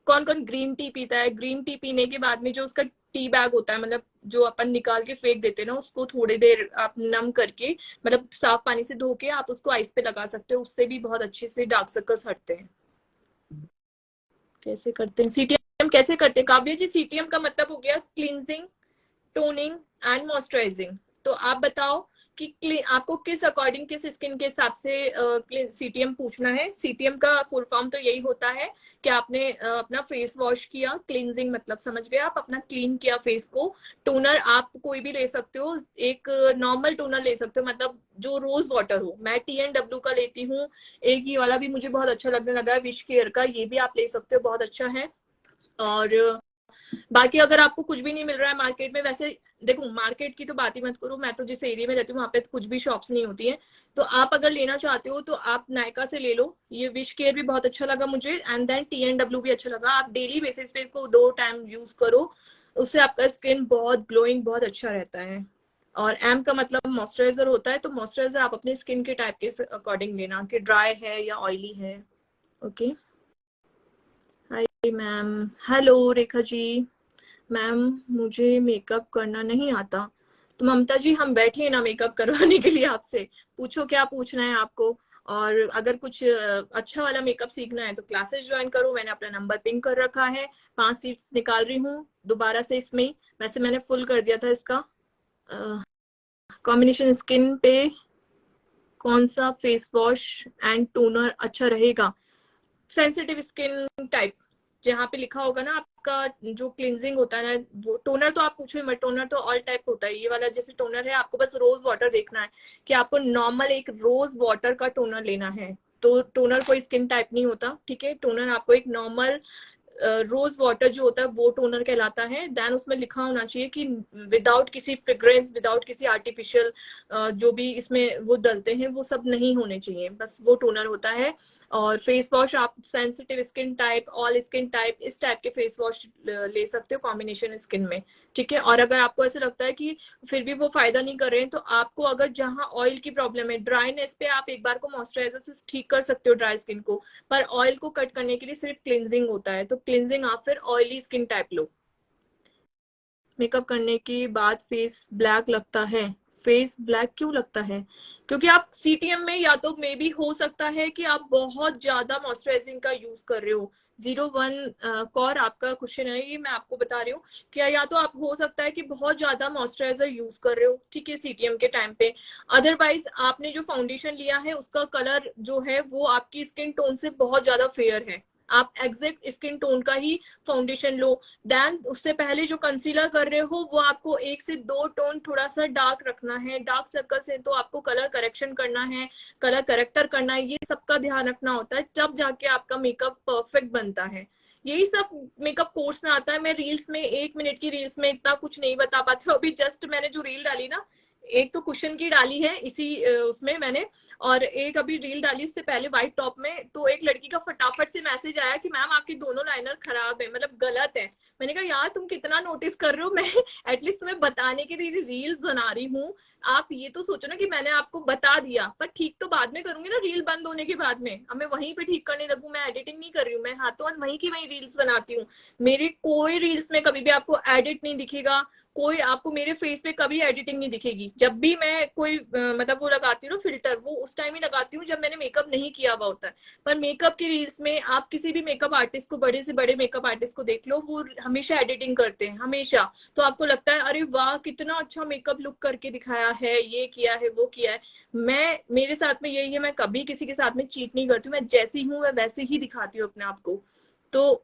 कौन कौन ग्रीन टी पीता है? ग्रीन टी पीने के बाद में जो उसका टी बैग होता है, मतलब जो अपन निकाल के फेंक देते हैं ना, उसको थोड़ी देर आप नम करके, मतलब साफ पानी से धो के आप उसको आइस पे लगा सकते हो, उससे भी बहुत अच्छे से डार्क सर्कल्स हटते हैं। कैसे करते हैं सीटीएम? कैसे करते हैं काव्य जी? सीटीएम का मतलब हो गया क्लींजिंग, टोनिंग एंड मॉइस्चराइजिंग। तो आप बताओ कि आपको किस अकॉर्डिंग, किस स्किन के हिसाब से सीटीएम पूछना है। सीटीएम का फुल फॉर्म तो यही होता है कि आपने अपना फेस वॉश किया, क्लींजिंग मतलब समझ गए आप, अपना क्लीन किया फेस को। टोनर आप कोई भी ले सकते हो, एक नॉर्मल टोनर ले सकते हो, मतलब जो रोज वाटर हो। मैं TNW का लेती हूँ, एक ये वाला भी मुझे बहुत अच्छा लगने लगा है, विश केयर का, ये भी आप ले सकते हो, बहुत अच्छा है। और बाकी अगर आपको कुछ भी नहीं मिल रहा है मार्केट में, वैसे देखो मार्केट की तो बात ही मत करो, मैं तो जिस एरिया में रहती हूँ वहां पे तो कुछ भी शॉप्स नहीं होती है। तो आप अगर लेना चाहते हो तो आप नायका से ले लो, ये विश केयर भी बहुत अच्छा लगा मुझे, एंड देन TNW भी अच्छा लगा। आप डेली बेसिस पे इसको 2 टाइम यूज करो, उससे आपका स्किन बहुत ग्लोइंग, बहुत अच्छा रहता है। और एम का मतलब मॉइस्चराइजर होता है, तो मॉइस्चराइजर आप अपने स्किन के टाइप के अकॉर्डिंग लेना कि ड्राई है या ऑयली है। Okay, hi ma'am. Hello Rekha ji. Ma'am मुझे मेकअप करना नहीं आता। तो ममता जी हम बैठे हैं ना मेकअप करवाने के लिए, आपसे पूछो क्या पूछना है आपको। और अगर कुछ अच्छा वाला मेकअप सीखना है तो क्लासेस ज्वाइन करो, मैंने अपना नंबर पिंक कर रखा है। 5 सीट्स निकाल रही हूँ दोबारा से इसमें, वैसे मैंने फुल कर दिया था इसका। कॉम्बिनेशन स्किन पे कौन सा फेस वॉश एंड टोनर अच्छा रहेगा? सेंसिटिव स्किन टाइप, जहाँ पे लिखा होगा ना आपका जो क्लिनजिंग होता है ना, वो टोनर तो आप पूछो मत, टोनर तो ऑल टाइप होता है। ये वाला जैसे टोनर है, आपको बस रोज वाटर देखना है कि आपको नॉर्मल एक रोज वाटर का टोनर लेना है। तो टोनर कोई स्किन टाइप नहीं होता, ठीक है? टोनर आपको एक नॉर्मल रोज वाटर जो होता है वो टोनर कहलाता है। देन उसमें लिखा होना चाहिए कि विदाउट किसी फ्रेग्रेंस, विदाउट किसी आर्टिफिशियल जो भी इसमें वो डलते हैं वो सब नहीं होने चाहिए, बस वो टोनर होता है। और फेस वॉश आप sensitive skin type, all skin type, इस टाइप के फेस वॉश ले सकते हो कॉम्बिनेशन स्किन में, ठीक है? और अगर आपको ऐसा लगता है कि फिर भी वो फायदा नहीं कर रहे हैं, तो आपको अगर जहां ऑयल की प्रॉब्लम है, ड्राइनेस पे आप एक बार को मॉइस्चराइजर से ठीक कर सकते हो ड्राई स्किन को, पर ऑयल को कट करने के लिए सिर्फ क्लिनजिंग होता है, तो क्लिनजिंग आप फिर ऑयली स्किन टाइप लो। मेकअप करने के बाद फेस ब्लैक लगता है? फेस ब्लैक क्यों लगता है? क्योंकि आप सीटीएम में, या तो मे बी हो सकता है कि आप बहुत ज्यादा मॉइस्चराइजिंग का यूज कर रहे हो। 01 कौर आपका क्वेश्चन है ये, मैं आपको बता रही हूँ क्या, या तो आप हो सकता है कि बहुत ज्यादा मॉइस्चराइजर यूज कर रहे हो, ठीक है, सीटीएम के टाइम पे। अदरवाइज आपने जो फाउंडेशन लिया है उसका कलर जो है वो आपकी स्किन टोन से बहुत ज्यादा फेयर है, आप एग्जैक्ट स्किन टोन का ही फाउंडेशन लो। देन उससे पहले जो कंसीलर कर रहे हो वो आपको 1 से 2 टोन थोड़ा सा डार्क रखना है, डार्क सर्कल्स है तो आपको कलर करेक्शन करना है, कलर करेक्टर करना है, ये सबका ध्यान रखना होता है, तब जाके आपका मेकअप परफेक्ट बनता है। यही सब मेकअप कोर्स में आता है। मैं रील्स में, 1 मिनट की रील्स में इतना कुछ नहीं बता पाती हूँ। अभी जस्ट मैंने जो रील डाली ना, एक तो कुशन की डाली है इसी उसमें मैंने, और एक अभी रील डाली उससे पहले व्हाइट टॉप में, तो एक लड़की का फटाफट से मैसेज आया कि मैम आपके दोनों लाइनर खराब है, मतलब गलत है। मैंने कहा यार तुम कितना नोटिस कर रहे हो, मैं एटलीस्ट तुम्हें बताने के लिए रील्स बना रही हूँ, आप ये तो सोचो ना कि मैंने आपको बता दिया, पर ठीक तो बाद में करूंगी ना, रील बंद होने के बाद में। अब मैं वहीं पे ठीक करने लगूं, मैं एडिटिंग नहीं कर रही हूँ, मैं हाथों हाथ वहीं की वहीं रील्स बनाती हूँ। मेरी कोई रील्स में कभी भी आपको एडिट नहीं दिखेगा, कोई आपको मेरे फेस पे कभी एडिटिंग नहीं दिखेगी। जब भी मैं कोई मतलब वो लगाती हूँ ना फिल्टर, वो उस टाइम ही लगाती हूँ जब मैंने मेकअप नहीं किया हुआ होता है। पर मेकअप की रील्स में आप किसी भी मेकअप आर्टिस्ट को, बड़े से बड़े मेकअप आर्टिस्ट को देख लो, वो हमेशा एडिटिंग करते हैं, हमेशा। तो आपको लगता है अरे वाह कितना अच्छा मेकअप लुक करके दिखाया है, ये किया है, वो किया है। मैं, मेरे साथ में यही है, मैं कभी किसी के साथ में चीट नहीं करती हूँ, मैं जैसी हूँ मैं वैसे ही दिखाती हूँ अपने आप को। तो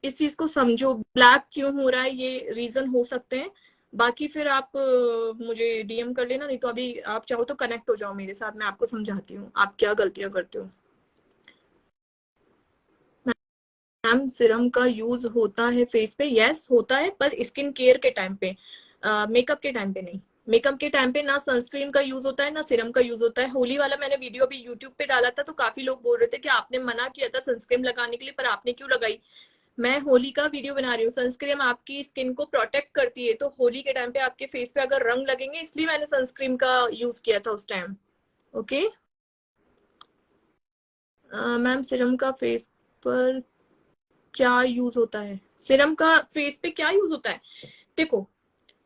इस चीज को समझो, ब्लैक क्यों हो रहा है ये रीजन हो सकते हैं। बाकी फिर आप मुझे डीएम कर लेना, नहीं तो अभी आप चाहो तो कनेक्ट हो जाओ मेरे साथ, मैं आपको समझाती हूँ आप क्या गलतियां करते हो। मैम सिरम का यूज होता है फेस पे? यस होता है, पर स्किन केयर के टाइम पे, मेकअप के टाइम पे नहीं। मेकअप के टाइम पे ना सनस्क्रीन का यूज होता है ना सिरम का यूज होता है। होली वाला मैंने वीडियो अभी यूट्यूब पे डाला था, तो काफी लोग बोल रहे थे कि आपने मना किया था सनस्क्रीन लगाने के लिए, पर आपने क्यों लगाई? मैं होली का वीडियो बना रही हूँ। सनस्क्रीन आपकी स्किन को प्रोटेक्ट करती है, तो होली के टाइम पे आपके फेस पे अगर रंग लगेंगे, इसलिए मैंने सनस्क्रीन का यूज किया था उस टाइम। ओके मैम, सीरम का फेस पर क्या यूज होता है? सीरम का फेस पे क्या यूज होता है? देखो,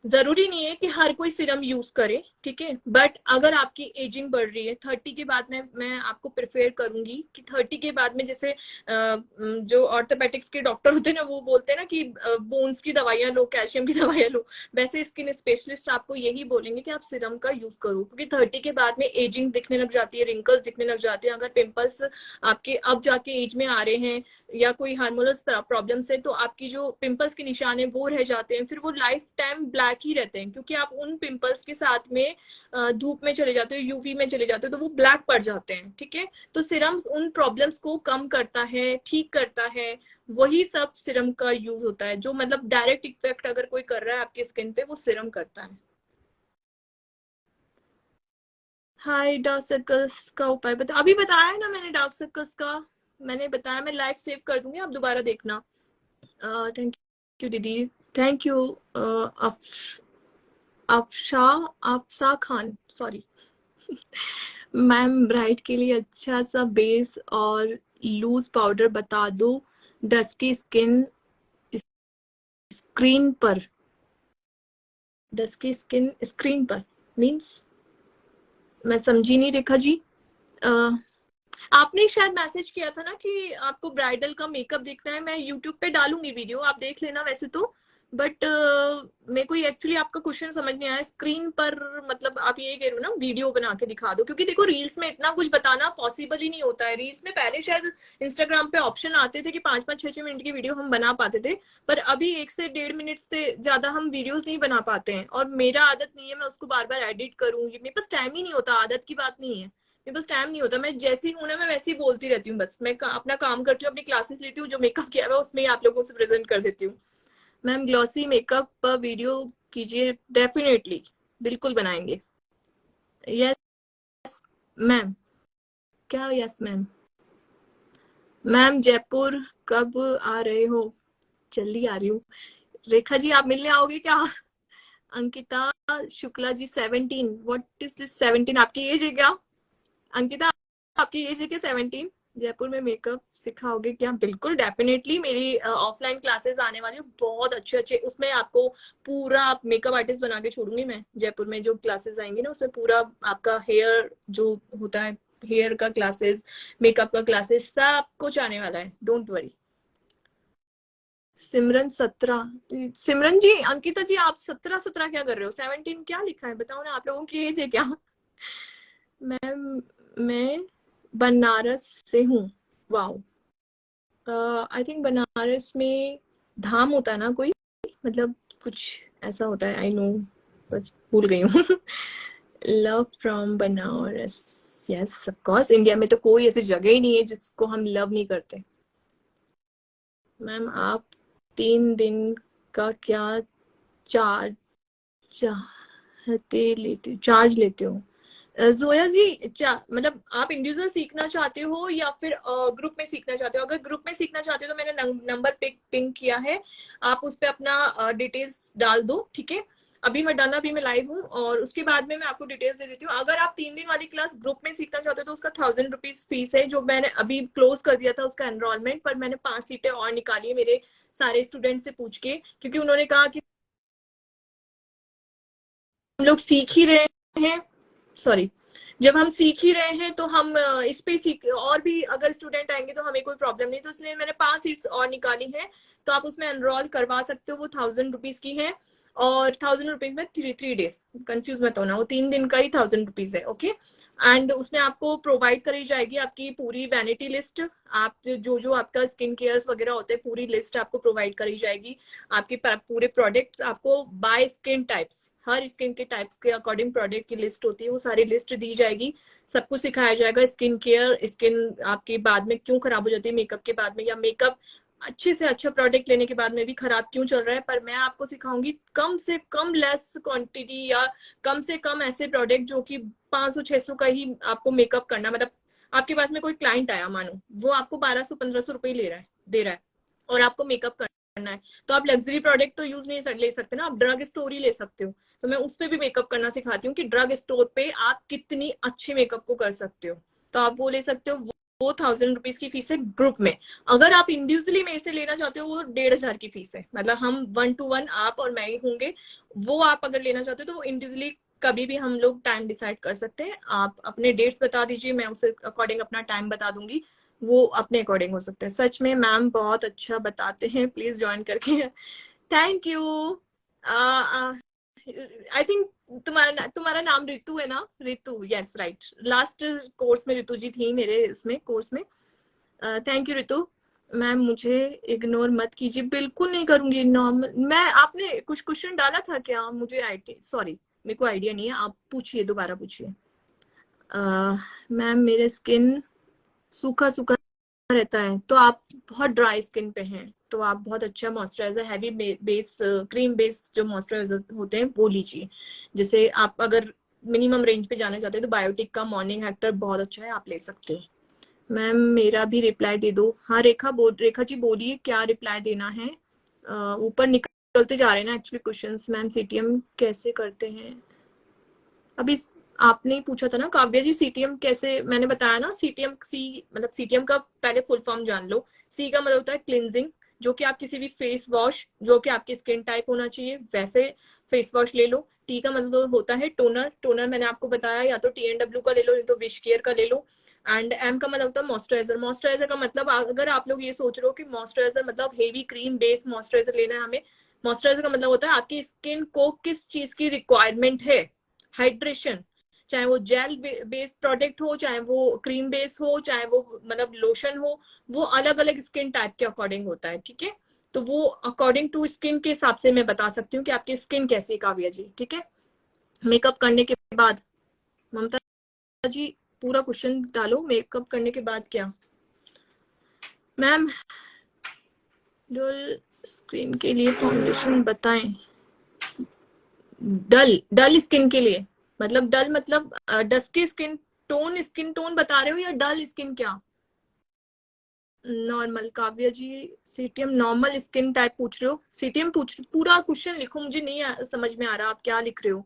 जरूरी नहीं है कि हर कोई सीरम यूज करे, ठीक है, बट अगर आपकी एजिंग बढ़ रही है 30 के बाद में, मैं आपको प्रेफर करूंगी कि 30 के बाद में, जैसे जो ऑर्थोपेडिक्स के डॉक्टर होते हैं ना, वो बोलते हैं ना कि बोन्स की दवाइयां लो, कैल्शियम की दवाइयां लो, वैसे स्किन स्पेशलिस्ट आपको यही बोलेंगे कि आप सीरम का यूज करो, क्योंकि 30 के बाद में एजिंग दिखने लग जाती है, रिंकल्स दिखने लग जाते हैं। अगर पिंपल्स आपके अब जाके एज में आ रहे हैं, या कोई हार्मोनल प्रॉब्लम्स है, तो आपकी जो पिंपल्स के निशान है वो रह जाते हैं, फिर वो लाइफ टाइम ब्लैक ही रहते हैं, क्योंकि आप उन पिंपल्स के साथ में धूप में चले जाते हो, यूवी में चले जाते हो, तो वो ब्लैक पड़ जाते हैं, ठीक है। तो सिरम्स उन प्रॉब्लम्स को कम करता है, ठीक करता है, वही सब सिरम का यूज होता है। जो मतलब डायरेक्ट इफेक्ट अगर कोई कर रहा है आपकी स्किन पे, वो सिरम करता है। हाय, डार्क सर्कल्स का उपाय बता, अभी बताया है ना मैंने डार्क सर्कल्स का, मैंने बताया। मैं लाइव सेव कर दूंगी, आप दोबारा देखना। थैंक यू दीदी, thank you. Afsha अफसा Khan, sorry. Ma'am, bright के लिए अच्छा सा बेस और लूज पाउडर बता दो, डस्की स्किन स्क्रीन पर। डस्की स्किन स्क्रीन पर मीन्स, मैं समझी नहीं रेखा जी। uh, आपने शायद मैसेज किया था ना कि आपको ब्राइडल का मेकअप देखना है। मैं यूट्यूब पे डालूंगी वीडियो, आप देख लेना वैसे तो, बट मेरे को एक्चुअली आपका क्वेश्चन समझ नहीं आया। स्क्रीन पर मतलब आप ये कह रहे हो ना वीडियो बना के दिखा दो, क्योंकि देखो रील्स में इतना कुछ बताना पॉसिबल ही नहीं होता है। रील्स में पहले शायद इंस्टाग्राम पे ऑप्शन आते थे कि 5-5 6-6 मिनट की वीडियो हम बना पाते थे, पर अभी 1 से 1.5 मिनट से ज्यादा हम वीडियोस नहीं बना पाते हैं, और मेरा आदत नहीं है मैं उसको बार बार एडिट करूँ, मेरे पास टाइम ही नहीं होता। आदत की बात नहीं है, मेरे पास टाइम नहीं होता। मैं जैसी हूं ना, मैं वैसी बोलती रहती हूँ, बस मैं अपना काम करती हूँ, अपनी क्लासेस लेती हूँ, जो मेकअप किया हुआ उसमें ही आप लोगों से प्रेजेंट कर देती हूँ। मैम, ग्लॉसी मेकअप पर वीडियो कीजिए, डेफिनेटली, बिल्कुल बनाएंगे। यस मैम, क्या यस मैम? मैम, जयपुर कब आ रहे हो? जल्दी आ रही हूँ। रेखा जी, आप मिलने आओगे क्या? Ankita Shukla ji, 17, what is this 17? आपकी एज है क्या अंकिता? आपकी एज है क्या 17? जयपुर में मेकअप सिखाओगे क्या? बिल्कुल, डेफिनेटली। मेरी ऑफलाइन क्लासेस आने वाली है, बहुत अच्छे अच्छे, उसमें आपको पूरा आप मेकअप आर्टिस्ट बना के छोड़ूंगी मैं। जयपुर में जो क्लासेस आएंगी ना, उसमें पूरा आपका हेयर जो होता है, हेयर का क्लासेस, मेकअप का क्लासेस, सब कुछ आने वाला है, डोंट वरी। सिमरन 17, सिमरन जी, अंकिता जी, आप 17 क्या कर रहे हो? 17 क्या लिखा है, बताओ ना, आप लोगों की एज है क्या? मैम, मैं बनारस से हूँ। वाओ, आई थिंक बनारस में धाम होता है ना कोई, मतलब कुछ ऐसा होता है, आई नो, बस भूल गई हूँ। Love from Banaras, yes of course, India में तो कोई ऐसी जगह ही नहीं है जिसको हम लव नहीं करते। मैम, आप 3 दिन का क्या चार्ज चार्ज लेते हो? जोया जी, मतलब आप इंडिविजुअल सीखना चाहते हो या फिर ग्रुप में सीखना चाहते हो? अगर ग्रुप में सीखना चाहते हो तो मैंने नंबर पिंक किया है, आप उस पर अपना डिटेल्स डाल दो, ठीक है। अभी मैं डन, अभी मैं लाइव हूँ, और उसके बाद में मैं आपको डिटेल्स दे देती हूँ। अगर आप 3 दिन वाली क्लास ग्रुप में सीखना चाहते हो तो उसका 1000 रुपीज फीस है, जो मैंने अभी क्लोज कर दिया था उसका एनरोलमेंट, पर मैंने 5 सीटें और निकाली है मेरे सारे स्टूडेंट से पूछ के, क्योंकि उन्होंने कहा कि हम लोग सीख ही रहे हैं, सॉरी, जब हम सीख ही रहे हैं तो हम इस पे सीख, और भी अगर स्टूडेंट आएंगे तो हमें कोई प्रॉब्लम नहीं, तो इसलिए मैंने 5 सीट्स और निकाली हैं, तो आप उसमें एनरोल करवा सकते हो। वो 1000 रुपीज की है, और 1000 रुपीज में 3 डेज, कंफ्यूज मत होना, वो 3 दिन का ही 1000 रुपीज है, ओके। एंड उसमें आपको प्रोवाइड करी जाएगी आपकी पूरी वैनिटी लिस्ट, आप जो जो आपका स्किन केयर्स वगैरह होते हैं, पूरी लिस्ट आपको प्रोवाइड करी जाएगी। आपके पूरे प्रोडक्ट्स आपको by skin types, her skin के टाइप्स के अकॉर्डिंग प्रोडक्ट की लिस्ट होती है, वो सारी लिस्ट दी जाएगी। सब कुछ सिखाया जाएगा, स्किन केयर, स्किन आपकी बाद में क्यों खराब हो जाती है मेकअप के बाद में, या मेकअप अच्छे से अच्छा प्रोडक्ट लेने के बाद में भी खराब क्यों चल रहा है। पर मैं आपको सिखाऊंगी कम से कम लेस क्वांटिटी, या कम से कम ऐसे प्रोडक्ट जो कि 500-600 का ही आपको मेकअप करना, मतलब आपके पास में कोई क्लाइंट आया, मानो वो आपको 1200-1500 रुपए ले रहा है, दे रहा है, और आपको मेकअप करना है, तो आप लग्जरी प्रोडक्ट तो यूज नहीं ले सकते ना, आप ड्रग स्टोर ही ले सकते हो। तो मैं उस पर भी मेकअप करना सिखाती हूँ कि ड्रग स्टोर पे आप कितनी अच्छी मेकअप को कर सकते हो। तो आप वो ले सकते हो, वो 1000 रुपीज की फीस है ग्रुप में। अगर आप इंडिविजुअली मेरे से लेना चाहते हो वो 1500 की फीस है, मतलब हम 1 to 1 आप और मैं ही होंगे। वो आप अगर लेना चाहते हो तो वो इंडिविजुअली कभी भी हम लोग टाइम डिसाइड कर सकते हैं। आप अपने डेट्स बता दीजिए, मैं उसे अकॉर्डिंग अपना टाइम बता दूंगी, वो अपने अकॉर्डिंग हो सकता है। सच में मैम बहुत अच्छा बताते हैं, प्लीज ज्वाइन करके। Thank you. आई थिंक तुम्हारा नाम रितु है ना? Ritu, yes right. Last course में रितु जी थी मेरे उसमें कोर्स में। Thank you Ritu. मैम मुझे इग्नोर मत कीजिए, बिल्कुल नहीं करूंगी। नॉर्मल मैं, आपने कुछ क्वेश्चन डाला था क्या? मुझे आई सॉरी, मेरे को आइडिया नहीं है, आप पूछिए, दोबारा पूछिए। मैम मेरे स्किन सूखा सूखा रहता है, तो आप बहुत ड्राई स्किन पे हैं, तो आप बहुत अच्छा moisturiser, heavy base, cream base जो मॉइस्चराइजर होते हैं वो लीजिए। जैसे आप अगर मिनिमम रेंज पे जाना चाहते हैं तो बायोटिक का मॉर्निंग एक्टर बहुत अच्छा है, आप ले सकते हो। मैम मेरा भी रिप्लाई दे दो। हाँ रेखा जी बोलिए, क्या रिप्लाई देना है? ऊपर निकलते जा रहे हैं ना एक्चुअली क्वेश्चंस। मैम सीटीएम कैसे करते हैं? अभी आपने ही पूछा था ना काव्या जी, सीटीएम कैसे, मैंने बताया ना। सीटीएम सी मतलब सीटीएम का पहले फुल फॉर्म जान लो। सी का मतलब होता है क्लिनजिंग, जो कि आप किसी भी फेस वॉश जो कि आपकी स्किन टाइप होना चाहिए वैसे फेस वॉश ले लो। टी का मतलब होता है टोनर, टोनर मैंने आपको बताया, या तो TNW का ले लो या तो विश केयर का ले लो। एंड एम का मतलब होता है मॉइस्चराइजर। मॉइस्चराइजर का मतलब, अगर आप लोग ये सोच रहे हो कि मॉइस्चराइजर मतलब हेवी क्रीम बेस्ड मॉइस्चराइजर लेना है हमें, मॉइस्चराइजर का मतलब होता है आपकी स्किन को किस चीज की रिक्वायरमेंट है। हाइड्रेशन, चाहे वो जेल बेस्ड प्रोडक्ट हो, चाहे वो क्रीम बेस्ड हो, चाहे वो मतलब लोशन हो, वो अलग अलग स्किन टाइप के अकॉर्डिंग होता है, ठीक है। तो वो अकॉर्डिंग टू स्किन के हिसाब से मैं बता सकती हूँ कि आपकी स्किन कैसी है काव्या जी, ठीक है। मेकअप करने के बाद, ममता जी पूरा क्वेश्चन डालो, मेकअप करने के बाद क्या? मैम डल स्किन के लिए फाउंडेशन बताएं। डल डल स्किन के लिए मतलब, डल मतलब डस्की स्किन टोन बता रहे हो या डल स्किन क्या? नॉर्मल काव्या जी, सीटीएम नॉर्मल स्किन टाइप पूछ रहे हो? सीटीएम पूछ, पूरा क्वेश्चन लिखो, मुझे नहीं समझ में आ रहा आप क्या लिख रहे हो।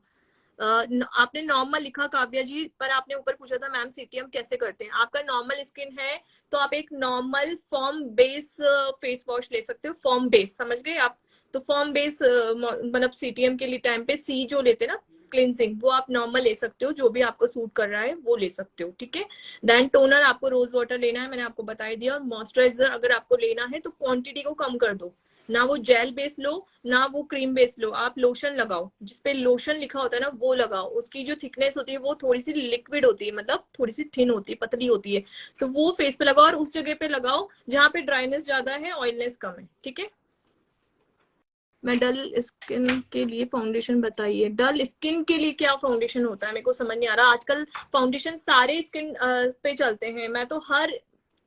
आपने नॉर्मल लिखा काव्या जी, पर आपने ऊपर पूछा था मैम सीटीएम कैसे करते हैं। आपका नॉर्मल स्किन है तो आप एक normal form base face wash ले सकते हो। फॉर्म बेस समझ गए आप? तो फॉर्म बेस मतलब सीटीएम के लिए टाइम पे सी जो लेते हैं ना क्लिनजिंग, वो आप नॉर्मल ले सकते हो, जो भी आपको सूट कर रहा है वो ले सकते हो, ठीक है। देन टोनर आपको रोज वाटर लेना है, मैंने आपको बता दिया। मॉइस्चराइजर अगर आपको लेना है तो क्वांटिटी को कम कर दो, ना वो जेल बेस लो ना वो क्रीम बेस लो, आप लोशन लगाओ, जिसपे लोशन लिखा होता है ना वो लगाओ। उसकी जो थिकनेस होती है वो थोड़ी सी लिक्विड होती है, मतलब थोड़ी सी थिन होती है, पतली होती है। तो वो फेस पे लगाओ और उस जगह पे लगाओ जहां पे ड्राइनेस ज्यादा है, ऑयलनेस कम है, ठीक है। मैं डल स्किन के लिए फाउंडेशन बताइए। डल स्किन के लिए क्या फाउंडेशन होता है मेरे को समझ नहीं आ रहा। आजकल फाउंडेशन सारे स्किन पे चलते हैं। मैं तो हर,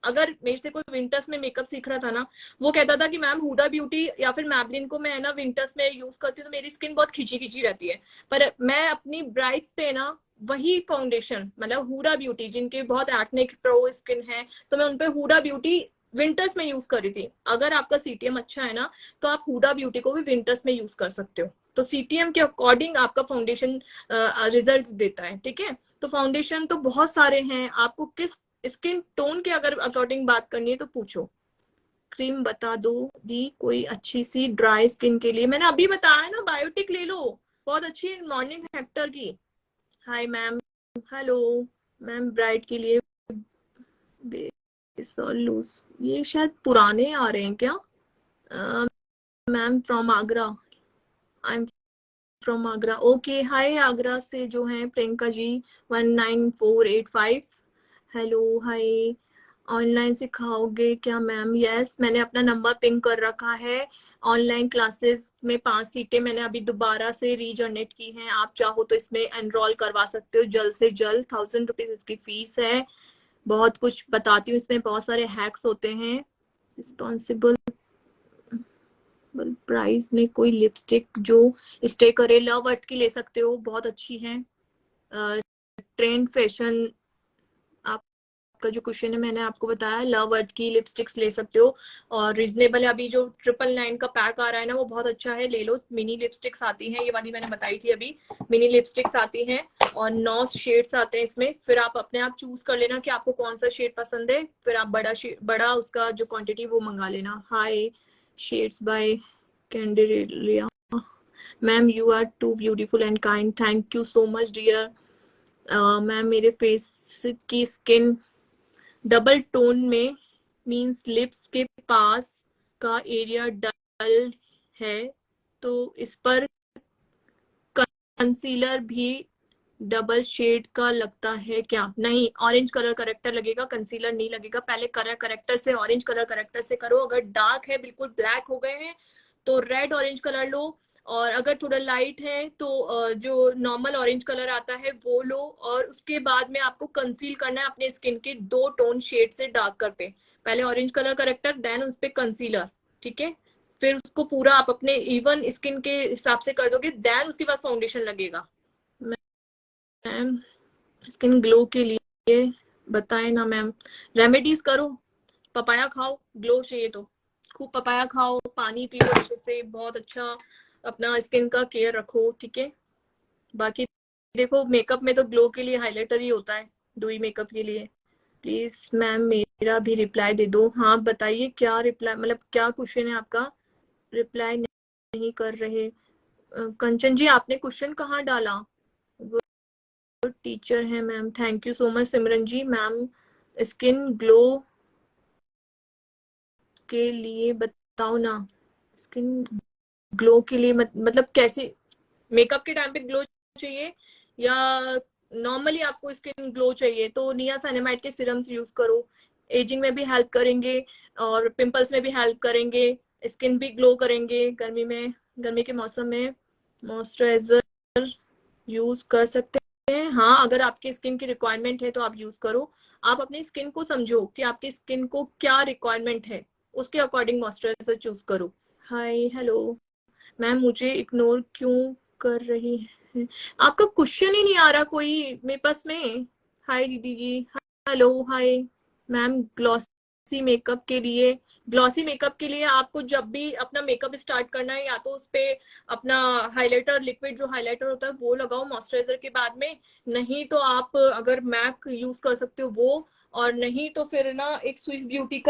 अगर मेरे से कोई विंटर्स में मेकअप सीख रहा था ना, वो कहता था कि मैम हुडा ब्यूटी या फिर मैबलिन को मैं ना विंटर्स में यूज करती हूँ तो मेरी स्किन बहुत खिंची खिंची रहती है। पर मैं अपनी ब्राइड्स पे ना वही फाउंडेशन, मतलब हुडा ब्यूटी, जिनके बहुत एक्ने प्रो स्किन है, तो मैं उनपे हुडा ब्यूटी विंटर्स में यूज करी थी। अगर आपका सीटीएम अच्छा है ना तो आप हुडा ब्यूटी को भी विंटर्स में यूज कर सकते हो। तो सीटीएम के अकॉर्डिंग आपका फाउंडेशन रिजल्ट देता है, ठीक है। तो फाउंडेशन तो बहुत सारे हैं, आपको किस स्किन टोन के अगर अकॉर्डिंग बात करनी है तो पूछो। क्रीम बता दो दी कोई अच्छी सी ड्राई स्किन के लिए। मैंने अभी बताया ना, बायोटिक ले लो, बहुत अच्छी है मॉर्निंग हेक्टर की। Hi ma'am, hello ma'am, bride के लिए बेस और लूज, ये शायद पुराने आ रहे हैं क्या? Ma'am from Agra, I am from Agra. Okay hi, Agra से जो है Priyanka ji 19485। Hello hi. Online सिखाओगे क्या मैम? यस, मैंने अपना नंबर पिंक कर रखा है। ऑनलाइन क्लासेस में 5 सीटें मैंने अभी दोबारा से रीजनरेट की हैं, आप चाहो तो इसमें एनरोल करवा सकते हो जल्द से जल्द। 1000 रुपीज इसकी फीस है। बहुत कुछ बताती हूँ इसमें, बहुत सारे हैक्स होते हैं। रिस्पॉन्सिबल प्राइस में कोई लिपस्टिक जो स्टे करे, लव अर्थ की ले सकते हो, बहुत अच्छी है। ट्रेंड फैशन, आप आपका जो क्वेश्चन है मैंने आपको बताया, लव अर्थ की लिपस्टिक्स ले सकते हो और रिजनेबल है। अभी जो 999 का पैक आ रहा है ना वो बहुत अच्छा है, ले लो। मिनी लिपस्टिक्स आती हैं, ये वाली मैंने बताई थी अभी, मिनी लिपस्टिक्स आती हैं और 9 शेड्स आते हैं इसमें। फिर आप अपने आप चूज कर लेना कि आपको कौन सा शेड पसंद है, फिर आप बड़ा उसका जो क्वांटिटी वो मंगा लेना। Hi shades by Candelia ma'am, you are too beautiful and kind, thank you so much dear. Ma'am मेरे फेस की स्किन डबल टोन में मींस लिप्स के पास का एरिया डल है, तो इस पर कंसीलर भी डबल शेड का लगता है क्या? नहीं, ऑरेंज कलर करेक्टर लगेगा, कंसीलर नहीं लगेगा। पहले कलर करेक्टर से, ऑरेंज कलर करेक्टर से करो। अगर डार्क है, बिल्कुल ब्लैक हो गए हैं, तो रेड ऑरेंज कलर लो, और अगर थोड़ा लाइट है तो जो नॉर्मल ऑरेंज कलर आता है वो लो। और उसके बाद में आपको कंसील करना है अपने स्किन के 2 टोन शेड से डार्क कर पे। पहले ऑरेंज कलर करेक्टर, देन उस पे कंसीलर, ठीक है? फिर उसको पूरा आप अपने इवन स्किन के हिसाब से कर दोगे, देन उसके बाद फाउंडेशन लगेगा। मैम स्किन ग्लो के लिए बताएं ना मैम। रेमेडीज करो, पपाया खाओ, ग्लो चाहिए तो खूब पपाया खाओ, पानी पियो अच्छे से, बहुत अच्छा अपना स्किन का केयर रखो, ठीक है? बाकी देखो मेकअप में तो ग्लो के लिए हाइलाइटर ही होता है, डुई मेकअप के लिए। प्लीज मैम मेरा भी रिप्लाई दे दो। हाँ बताइए क्या रिप्लाई, मतलब क्या क्वेश्चन है आपका? रिप्लाई नहीं कर रहे। कंचन जी आपने क्वेश्चन कहाँ डाला? टीचर है ma'am, thank you so much. Simran ji ma'am skin glow के लिए बताओ ना। स्किन ग्लो के लिए मतलब कैसे? मेकअप के टाइम पे ग्लो चाहिए या नॉर्मली आपको स्किन ग्लो चाहिए? तो नियासिनामाइड के सीरम्स यूज करो, एजिंग में भी हेल्प करेंगे और पिंपल्स में भी हेल्प करेंगे, स्किन भी ग्लो करेंगे। गर्मी में, गर्मी के मौसम में मॉइस्चराइजर यूज कर सकते हैं। हाँ अगर आपकी स्किन की रिक्वायरमेंट है तो आप यूज करो। आप अपनी स्किन को समझो कि आपकी स्किन को क्या रिक्वायरमेंट है, उसके अकॉर्डिंग मॉइस्चराइजर चूज करो। हाय हेलो मैम, मुझे इग्नोर क्यों कर रही है? आपका क्वेश्चन ही नहीं आ रहा कोई मेरे पास में। हाय दीदी जी, hello hi. Ma'am glossy makeup के लिए आपको जब भी अपना मेकअप स्टार्ट करना है, या तो उस पे अपना हाइलाइटर, लिक्विड जो हाइलाइटर होता है वो लगाओ मॉइस्चराइजर के बाद में। नहीं तो आप अगर मैक यूज कर सकते हो वो, और नहीं तो फिर ना एक स्विस ब्यूटी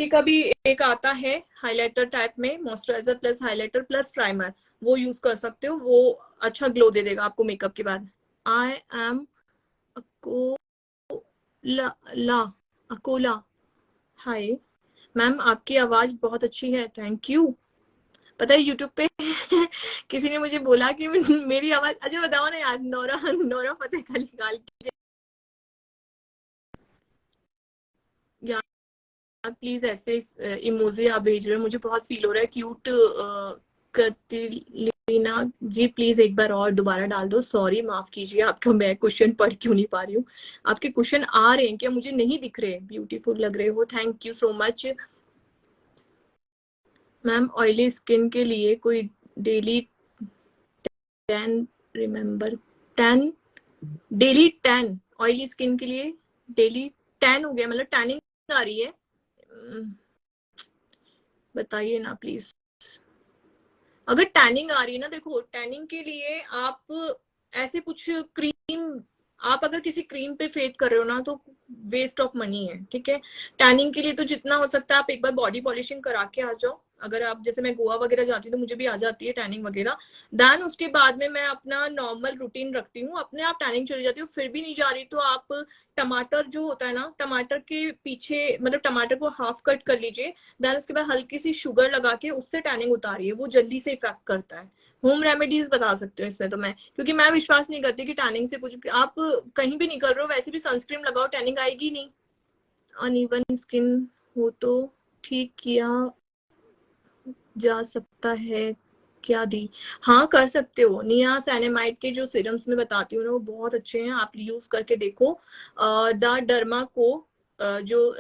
का भी एक आता है हाइलाइटर टाइप में, moisturiser plus highlighter plus primer, वो यूज कर सकते हो। वो अच्छा ग्लो दे देगा आपको मेकअप के बाद। आई एम ला अकोला। हाय मैम आपकी आवाज बहुत अच्छी है, थैंक यू। पता है यूट्यूब पे किसी ने मुझे बोला कि मेरी आवाज, अच्छा बताओ ना यार, नोरा नोरा फतेह अली खान की यार, प्लीज ऐसे इमोजी आप भेज रहे हो, मुझे बहुत फील हो रहा है क्यूट। कतिलीना जी प्लीज एक बार और दोबारा डाल दो। सॉरी माफ कीजिए आपका, मैं क्वेश्चन पढ़ क्यों नहीं पा रही हूँ। आपके क्वेश्चन आ रहे हैं क्या? मुझे नहीं दिख रहे। ब्यूटीफुल लग रहे हो, thank you so much. Ma'am oily skin के लिए कोई daily tan, remember tan, daily tan oily skin के लिए डेली टैन हो गया मतलब टैनिंग आ रही है? बताइए ना प्लीज। अगर टैनिंग आ रही है ना, देखो टैनिंग के लिए आप ऐसे कुछ क्रीम, आप अगर किसी क्रीम पे फेथ कर रहे हो ना तो वेस्ट ऑफ मनी है, ठीक है? टैनिंग के लिए तो जितना हो सकता है आप एक बार बॉडी पॉलिशिंग करा के आ जाओ। अगर आप, जैसे मैं गोवा वगैरह जाती हूँ तो मुझे भी आ जाती है टैनिंग वगैरह। देन उसके बाद में मैं अपना नॉर्मल रूटीन रखती हूँ, अपने आप टैनिंग चली जाती हूँ। फिर भी नहीं जा रही तो आप टमाटर जो होता है ना, टमाटर के पीछे मतलब टमाटर को हाफ कट कर लीजिए, देन उसके बाद हल्की सी शुगर लगा के उससे टैनिंग उतारिए, वो जल्दी से इफेक्ट करता है। होम रेमेडीज बता सकते हो इसमें तो मैं, क्योंकि मैं विश्वास नहीं करती कि टैनिंग से कुछ, आप कहीं भी निकल रहे हो वैसे भी सनस्क्रीन लगाओ, टैनिंग आएगी नहीं। अनइवन स्किन हो तो ठीक किया जा सकता है क्या दी? हाँ कर सकते हो। नियासिनामाइड के जो सीरम्स में बताती हूँ ना वो बहुत अच्छे हैं, आप यूज करके देखो। द डर्मा को जो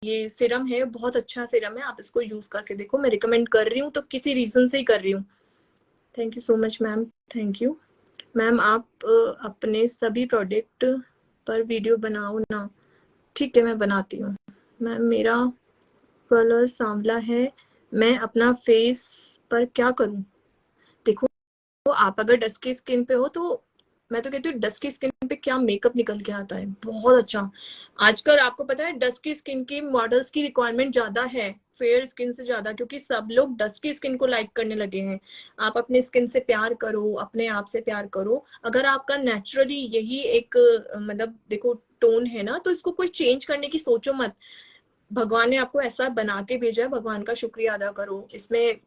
ये सीरम है बहुत अच्छा सीरम है, आप इसको यूज करके देखो। मैं रिकमेंड कर रही हूँ तो किसी रीजन से ही कर रही हूँ। Thank you so much ma'am, thank you. Ma'am आप अपने सभी प्रोडक्ट पर वीडियो बनाओ ना। ठीक है, मैं बनाती हूँ। मैम मेरा कलर सांवला है, मैं अपना फेस पर क्या करूँ? देखो, आप अगर डस्की स्किन पे हो तो मैं तो कहती हूँ डस्की स्किन पे क्या मेकअप निकल के आता है, बहुत अच्छा। आजकल आपको पता है डस्की स्किन की मॉडल्स की रिक्वायरमेंट ज्यादा है फेयर स्किन से ज्यादा, क्योंकि सब लोग डस्की स्किन को लाइक करने लगे हैं। आप अपने स्किन से प्यार करो, अपने आप से प्यार करो। अगर आपका नेचुरली यही एक मतलब देखो टोन है ना, तो इसको कोई चेंज करने की सोचो मत। भगवान ने आपको ऐसा बना के भेजा है, भगवान का शुक्रिया अदा करो। इसमें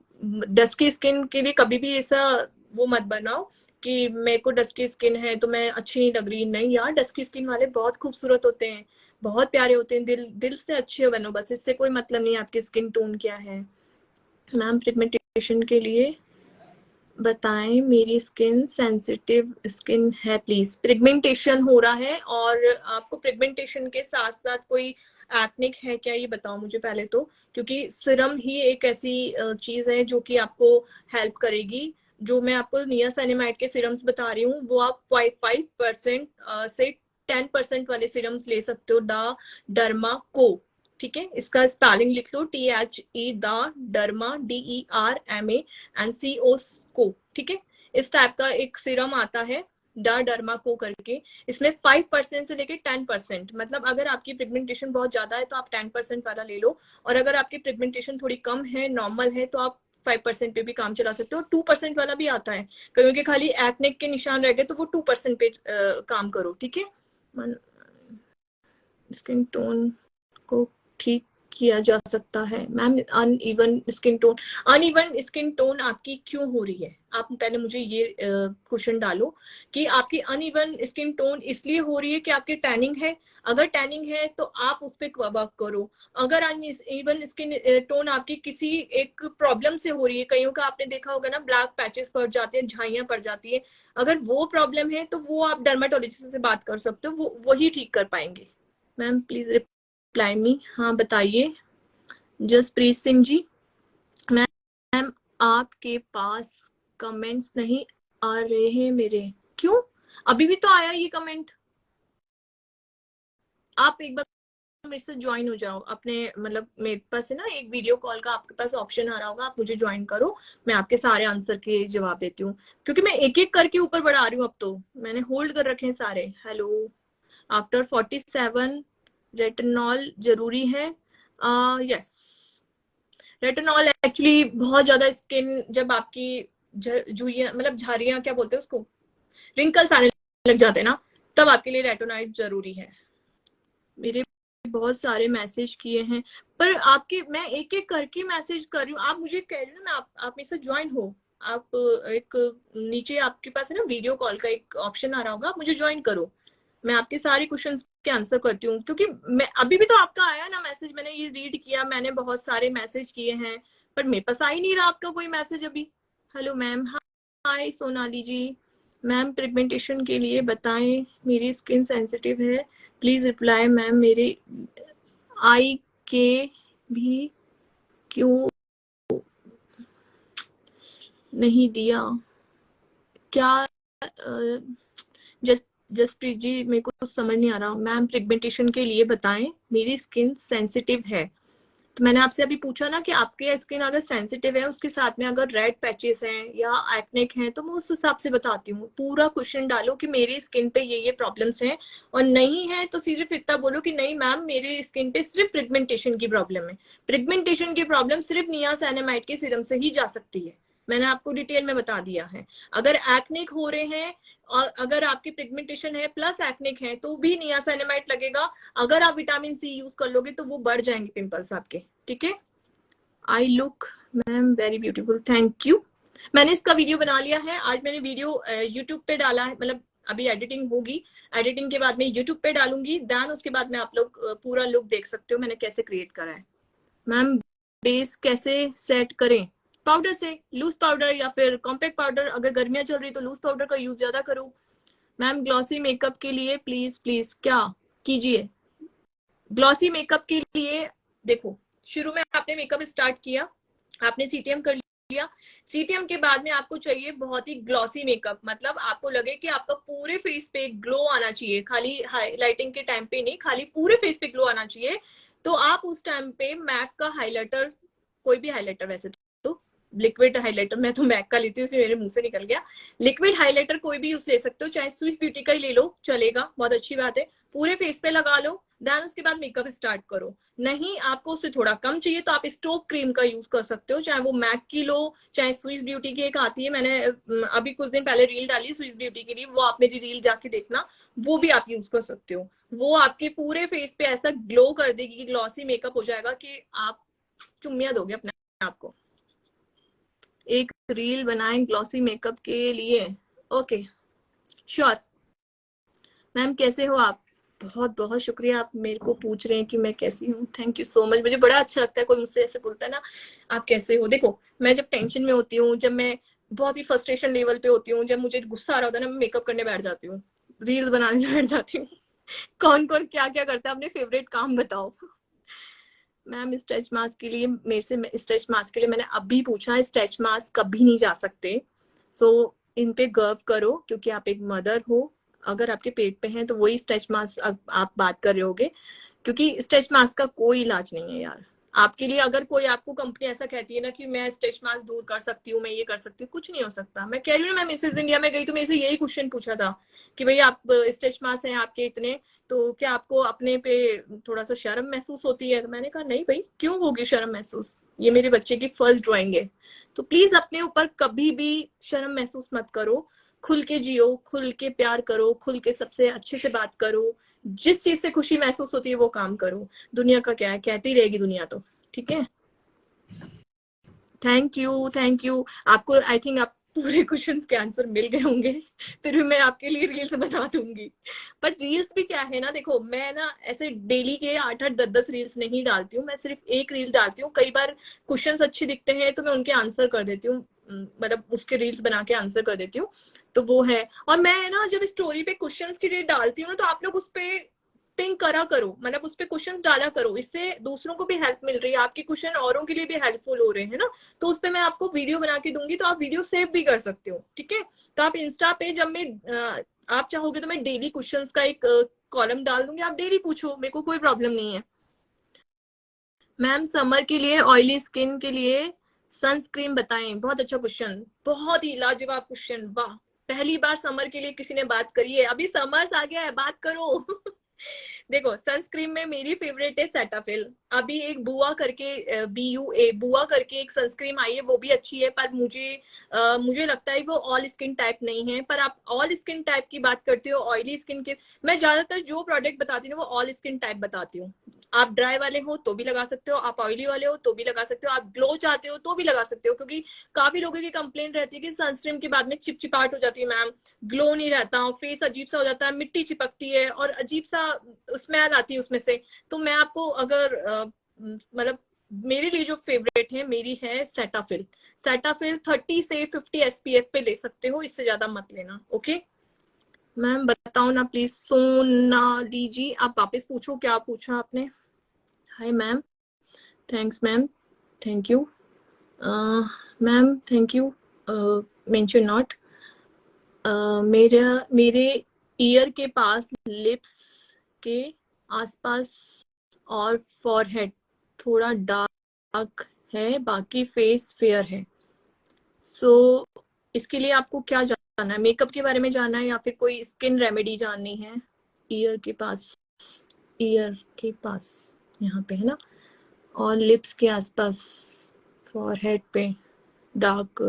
डस्की स्किन के लिए कभी भी ऐसा वो मत बनाओ कि मेरे को डस्की स्किन है तो मैं अच्छी नहीं लग रही। नहीं यार, डस्की स्किन वाले बहुत खूबसूरत होते हैं, बहुत प्यारे होते हैं। दिल दिल से अच्छे बनो, बस इससे कोई मतलब नहीं आपकी स्किन टोन क्या है। मैम पिगमेंटेशन के लिए बताएं, मेरी स्किन सेंसिटिव स्किन है प्लीज। पिगमेंटेशन हो रहा है और आपको पिगमेंटेशन के साथ साथ कोई एक्निक है क्या, ये बताओ मुझे पहले तो, क्योंकि सीरम ही एक ऐसी चीज है जो कि आपको हेल्प करेगी। जो मैं आपको नियासिनामाइड के सीरम्स बता रही हूँ वो आप 5% से 10% वाले सीरम्स ले सकते हो दा डर्मा को। ठीक है, इसका स्पेलिंग लिख लो, THE दा डर्मा DERMA एंड CO को। ठीक है, इस टाइप का एक सीरम आता है डा डर्मा को करके। इसमें 5% से लेके 10%, मतलब अगर आपकी पिगमेंटेशन बहुत ज्यादा है तो आप 10% वाला ले लो, और अगर आपकी पिगमेंटेशन थोड़ी कम है, नॉर्मल है, तो आप 5% पे भी काम चला सकते हो। 2% वाला भी आता है, क्योंकि खाली एक्ने के निशान रह गए तो वो 2% पे काम करो। ठीक है, स्किन टोन को ठीक किया जा सकता है। Ma'am uneven skin tone, uneven skin tone आपकी क्यों हो रही है? आप पहले मुझे ये क्वेश्चन डालो कि आपकी अनइवन स्किन टोन इसलिए हो रही है कि आपकी टैनिंग है। अगर टैनिंग है तो आप उस पर वर्क करो। अगर अनइवन स्किन टोन आपकी किसी एक प्रॉब्लम से हो रही है, कईयों का आपने देखा होगा ना, ब्लैक पैचेस पड़ जाते हैं, झाइयां पड़ जाती है, अगर वो प्रॉब्लम है तो वो आप डर्माटोलॉजिस्ट से बात कर सकते हो, वो वही ठीक कर पाएंगे। Ma'am please reply me. हाँ बताइए जसप्रीत सिंह जी। मैम आपके पास कमेंट्स नहीं आ रहे हैं मेरे, क्यों? अभी भी तो आया ये कमेंट। आप एक बार मेरे से ज्वाइन हो जाओ अपने, मतलब मेरे पास है ना एक वीडियो कॉल का आपके पास ऑप्शन आ रहा होगा, आप मुझे ज्वाइन करो, मैं आपके सारे आंसर के जवाब देती हूँ, क्योंकि मैं एक एक करके ऊपर बढ़ा रही हूँ। अब तो मैंने होल्ड कर रखे हैं सारे। हेलो, आफ्टर 47 रेटिनॉल जरूरी है? यस, रेटिनॉल एक्चुअली बहुत ज्यादा स्किन, जब आपकी जुइयां मतलब झारियां क्या बोलते हैं उसको, रिंकल्स आने लग जाते हैं ना, तब आपके लिए रेटिनॉइड जरूरी है। मेरे बहुत सारे मैसेज किए हैं, पर आपके मैं एक एक करके मैसेज कर रही हूँ। आप मुझे कह रही हो ना, आप मेरे साथ ज्वाइन हो। आप एक नीचे आपके पास है ना वीडियो कॉल का एक ऑप्शन आ रहा होगा, आप मुझे ज्वाइन करो, मैं आपके सारे क्वेश्चंस के आंसर करती हूँ। क्योंकि मैं अभी भी तो आपका आया ना मैसेज, मैंने ये रीड किया, मैंने बहुत सारे मैसेज किए हैं, पर मेरे पास आ ही नहीं रहा आपका कोई मैसेज अभी। हेलो मैम, हाय सोनाली जी। मैम पिगमेंटेशन के लिए बताएं, मेरी स्किन सेंसिटिव है, प्लीज रिप्लाई। मैम मेरे आई के भी क्यों नहीं दिया क्या? जस जसप्रीत जी, मेरे को समझ नहीं आ रहा। मैम पिगमेंटेशन के लिए बताएं, मेरी स्किन सेंसिटिव है। तो मैंने आपसे अभी पूछा ना कि आपकी स्किन अगर सेंसिटिव है, उसके साथ में अगर रेड पैचेस हैं या एक्नेक हैं, तो मैं उस हिसाब से बताती हूँ। पूरा क्वेश्चन डालो कि मेरी स्किन पे ये प्रॉब्लम्स हैं, और नहीं है तो सिर्फ इतना बोलो कि नहीं मैम मेरी स्किन पे सिर्फ पिगमेंटेशन की प्रॉब्लम है। पिगमेंटेशन की प्रॉब्लम सिर्फ नियासिनामाइड के सीरम से ही जा सकती है, मैंने आपको डिटेल में बता दिया है। अगर एक्निक हो रहे हैं और अगर आपकी पिगमेंटेशन है प्लस एक्निक है तो भी नियासिनामाइड लगेगा। अगर आप विटामिन सी यूज कर लोगे तो वो बढ़ जाएंगे पिंपल्स आपके। ठीक है, I look ma'am very beautiful, thank you. मैंने इसका वीडियो बना लिया है, आज मैंने वीडियो यूट्यूब पे डाला है, मतलब अभी एडिटिंग होगी, एडिटिंग के बाद में यूट्यूब पे डालूंगी, देन उसके बाद में आप लोग पूरा लुक देख सकते हो मैंने कैसे क्रिएट करा है। मैम बेस कैसे सेट करें? पाउडर से, लूज पाउडर या फिर कॉम्पैक्ट पाउडर, अगर गर्मियां चल रही तो लूज पाउडर का यूज ज्यादा करो। मैम ग्लॉसी मेकअप के लिए प्लीज प्लीज क्या कीजिए? ग्लॉसी मेकअप के लिए देखो, शुरू में आपने मेकअप स्टार्ट किया, आपने CTM कर लिया। सीटीएम के बाद में आपको चाहिए बहुत ही ग्लॉसी मेकअप, मतलब आपको लगे कि आपका पूरे फेस पे ग्लो आना चाहिए, खाली हाईलाइटिंग के टाइम पे नहीं, खाली पूरे फेस पे ग्लो आना चाहिए। तो आप उस टाइम पे मैक का हाइलाइटर, कोई भी हाइलाइटर, वैसे तो लिक्विड हाइलाइटर, मैं तो मैक का लेती हूँ इसलिए मेरे मुंह से निकल गया, लिक्विड हाइलाइटर कोई भी यूज ले सकते हो, चाहे स्विस ब्यूटी का ही ले लो चलेगा, बहुत अच्छी बात है। पूरे फेस पे लगा लो, देन उसके बाद मेकअप स्टार्ट करो। नहीं आपको उससे थोड़ा कम चाहिए तो आप स्टोक क्रीम का यूज कर सकते हो, चाहे वो मैक की लो, चाहे स्विस ब्यूटी की एक आती है, मैंने अभी कुछ दिन पहले रील डाली स्विस ब्यूटी के लिए, वो आप मेरी रील जाके देखना, वो भी आप यूज कर सकते हो। वो आपके पूरे फेस पे ऐसा ग्लो कर देगी, ग्लॉसी मेकअप हो जाएगा कि आप चुम्मिया दोगे अपने आप को। एक रील बनाएं ग्लॉसी मेकअप के लिए, ओके श्योर। मैम कैसे हो आप? बहुत बहुत शुक्रिया, आप मेरे को पूछ रहे हैं कि मैं कैसी हूँ, थैंक यू सो मच। मुझे बड़ा अच्छा लगता है कोई मुझसे ऐसे बोलता है ना आप कैसे हो। देखो मैं जब टेंशन में होती हूँ, जब मैं बहुत ही फ्रस्ट्रेशन लेवल पे होती हूँ, जब मुझे गुस्सा आ रहा होता है ना, मैं मेकअप करने बैठ जाती हूँ, रील्स बनाने बैठ जाती हूँ। कौन कौन क्या क्या करता है, अपने फेवरेट काम बताओ। मैम स्ट्रेच मास्क के लिए मेरे से, स्ट्रेच मास्क के लिए मैंने अभी पूछा, स्ट्रेच मास्क कभी नहीं जा सकते, सो इन पे गर्व करो क्योंकि आप एक मदर हो। अगर आपके पेट पे है तो वही स्ट्रेच मास्क आप बात कर रहे होगे, क्योंकि स्ट्रेच मास्क का कोई इलाज नहीं है यार आपके लिए। अगर कोई आपको कंपनी ऐसा कहती है ना कि मैं स्ट्रेच मास्क दूर कर सकती हूँ, मैं ये कर सकती हूँ, कुछ नहीं हो सकता। मैं कह रही हूँ ना, मैं मिसेज इंडिया में गई तो मेरे से यही क्वेश्चन पूछा था कि भाई आप स्ट्रेच मास्क हैं आपके इतने, तो क्या आपको अपने पे थोड़ा सा शर्म महसूस होती है? तो मैंने कहा नहीं भाई, क्यों होगी शर्म महसूस, ये मेरे बच्चे की फर्स्ट ड्राइंग है। तो प्लीज अपने ऊपर कभी भी शर्म महसूस मत करो, खुल के जियो, खुल के प्यार करो, खुल के सबसे अच्छे से बात करो, जिस चीज से खुशी महसूस होती है वो काम करो। दुनिया का क्या है, कहती रहेगी दुनिया तो, ठीक है। Thank you thank you. आपको आई थिंक आप पूरे क्वेश्चंस के आंसर मिल गए होंगे, फिर भी मैं आपके लिए रील्स बना दूंगी। बट रील्स भी क्या है ना, देखो मैं ना ऐसे डेली के 8-8 10-10 रील्स नहीं डालती हूँ, मैं सिर्फ एक रील डालती हूँ। कई बार क्वेश्चंस अच्छे दिखते हैं तो मैं उनके आंसर कर देती हूँ, मतलब उसके रील्स बना के आंसर कर देती हूँ, तो वो है। और मैं ना जब स्टोरी पे क्वेश्चंस के लिए डालती हूँ ना, तो आप लोग उस पे पिंग करा करो, मतलब उस पे क्वेश्चंस डाला करो, इससे दूसरों को भी हेल्प मिल रही है, आपके क्वेश्चन औरों के लिए भी हेल्पफुल हो रहे हैं ना। तो उस पे मैं आपको वीडियो बना के दूंगी, तो आप वीडियो सेव भी कर सकते हो, ठीक है। तो आप इंस्टा पे जब मैं आप चाहोगे तो मैं डेली क्वेश्चंस का एक कॉलम डाल दूंगी, आप डेली पूछो, मेरे को कोई प्रॉब्लम नहीं है। मैम समर के लिए ऑयली स्किन के लिए सनस्क्रीन बताएं। बहुत अच्छा क्वेश्चन, बहुत ही लाजवाब क्वेश्चन, वाह। पहली बार समर के लिए किसी ने बात करी है, अभी समर्स आ गया है, बात करो। देखो सनस्क्रीन में मेरी फेवरेट है सेटाफिल। अभी एक बुआ करके BUA बुआ करके एक सनस्क्रीन आई है, वो भी अच्छी है, पर मुझे लगता है वो ऑल स्किन टाइप नहीं है। पर आप ऑल स्किन टाइप की बात करते हो, ऑयली स्किन के, मैं ज्यादातर जो प्रोडक्ट बताती हूँ वो ऑल स्किन टाइप बताती हूँ। आप ड्राई वाले हो तो भी लगा सकते हो, आप ऑयली वाले हो तो भी लगा सकते हो, आप ग्लो चाहते हो तो भी लगा सकते हो, क्योंकि काफी लोगों की कंप्लेंट रहती है कि सनस्क्रीन के बाद में चिपचिपाहट हो जाती है मैम, ग्लो नहीं रहता, फेस अजीब सा हो जाता है, मिट्टी चिपकती है और अजीब सा स्मेल आती है उसमें से। तो मैं आपको अगर मतलब मेरे लिए जो फेवरेट है मेरी है सेटाफिल। सेटाफिल 30 से 50 SPF पे ले सकते हो, इससे ज्यादा मत लेना, ओके। मैम बताओ ना प्लीज। सोनाली जी आप वापस पूछो, क्या पूछा आपने? Hi ma'am, thanks ma'am, thank you ma'am, thank you, mention not. मेरे ईयर के पास, लिप्स के आसपास और फॉरहेड थोड़ा डार्क है, बाकी फेस फेयर है। सो इसके लिए आपको क्या जानना है, मेकअप के बारे में जानना है या फिर कोई स्किन रेमेडी जाननी है? ईयर के पास, ईयर के पास यहाँ पे है ना, और लिप्स के आसपास, फॉरहेड पे डार्क।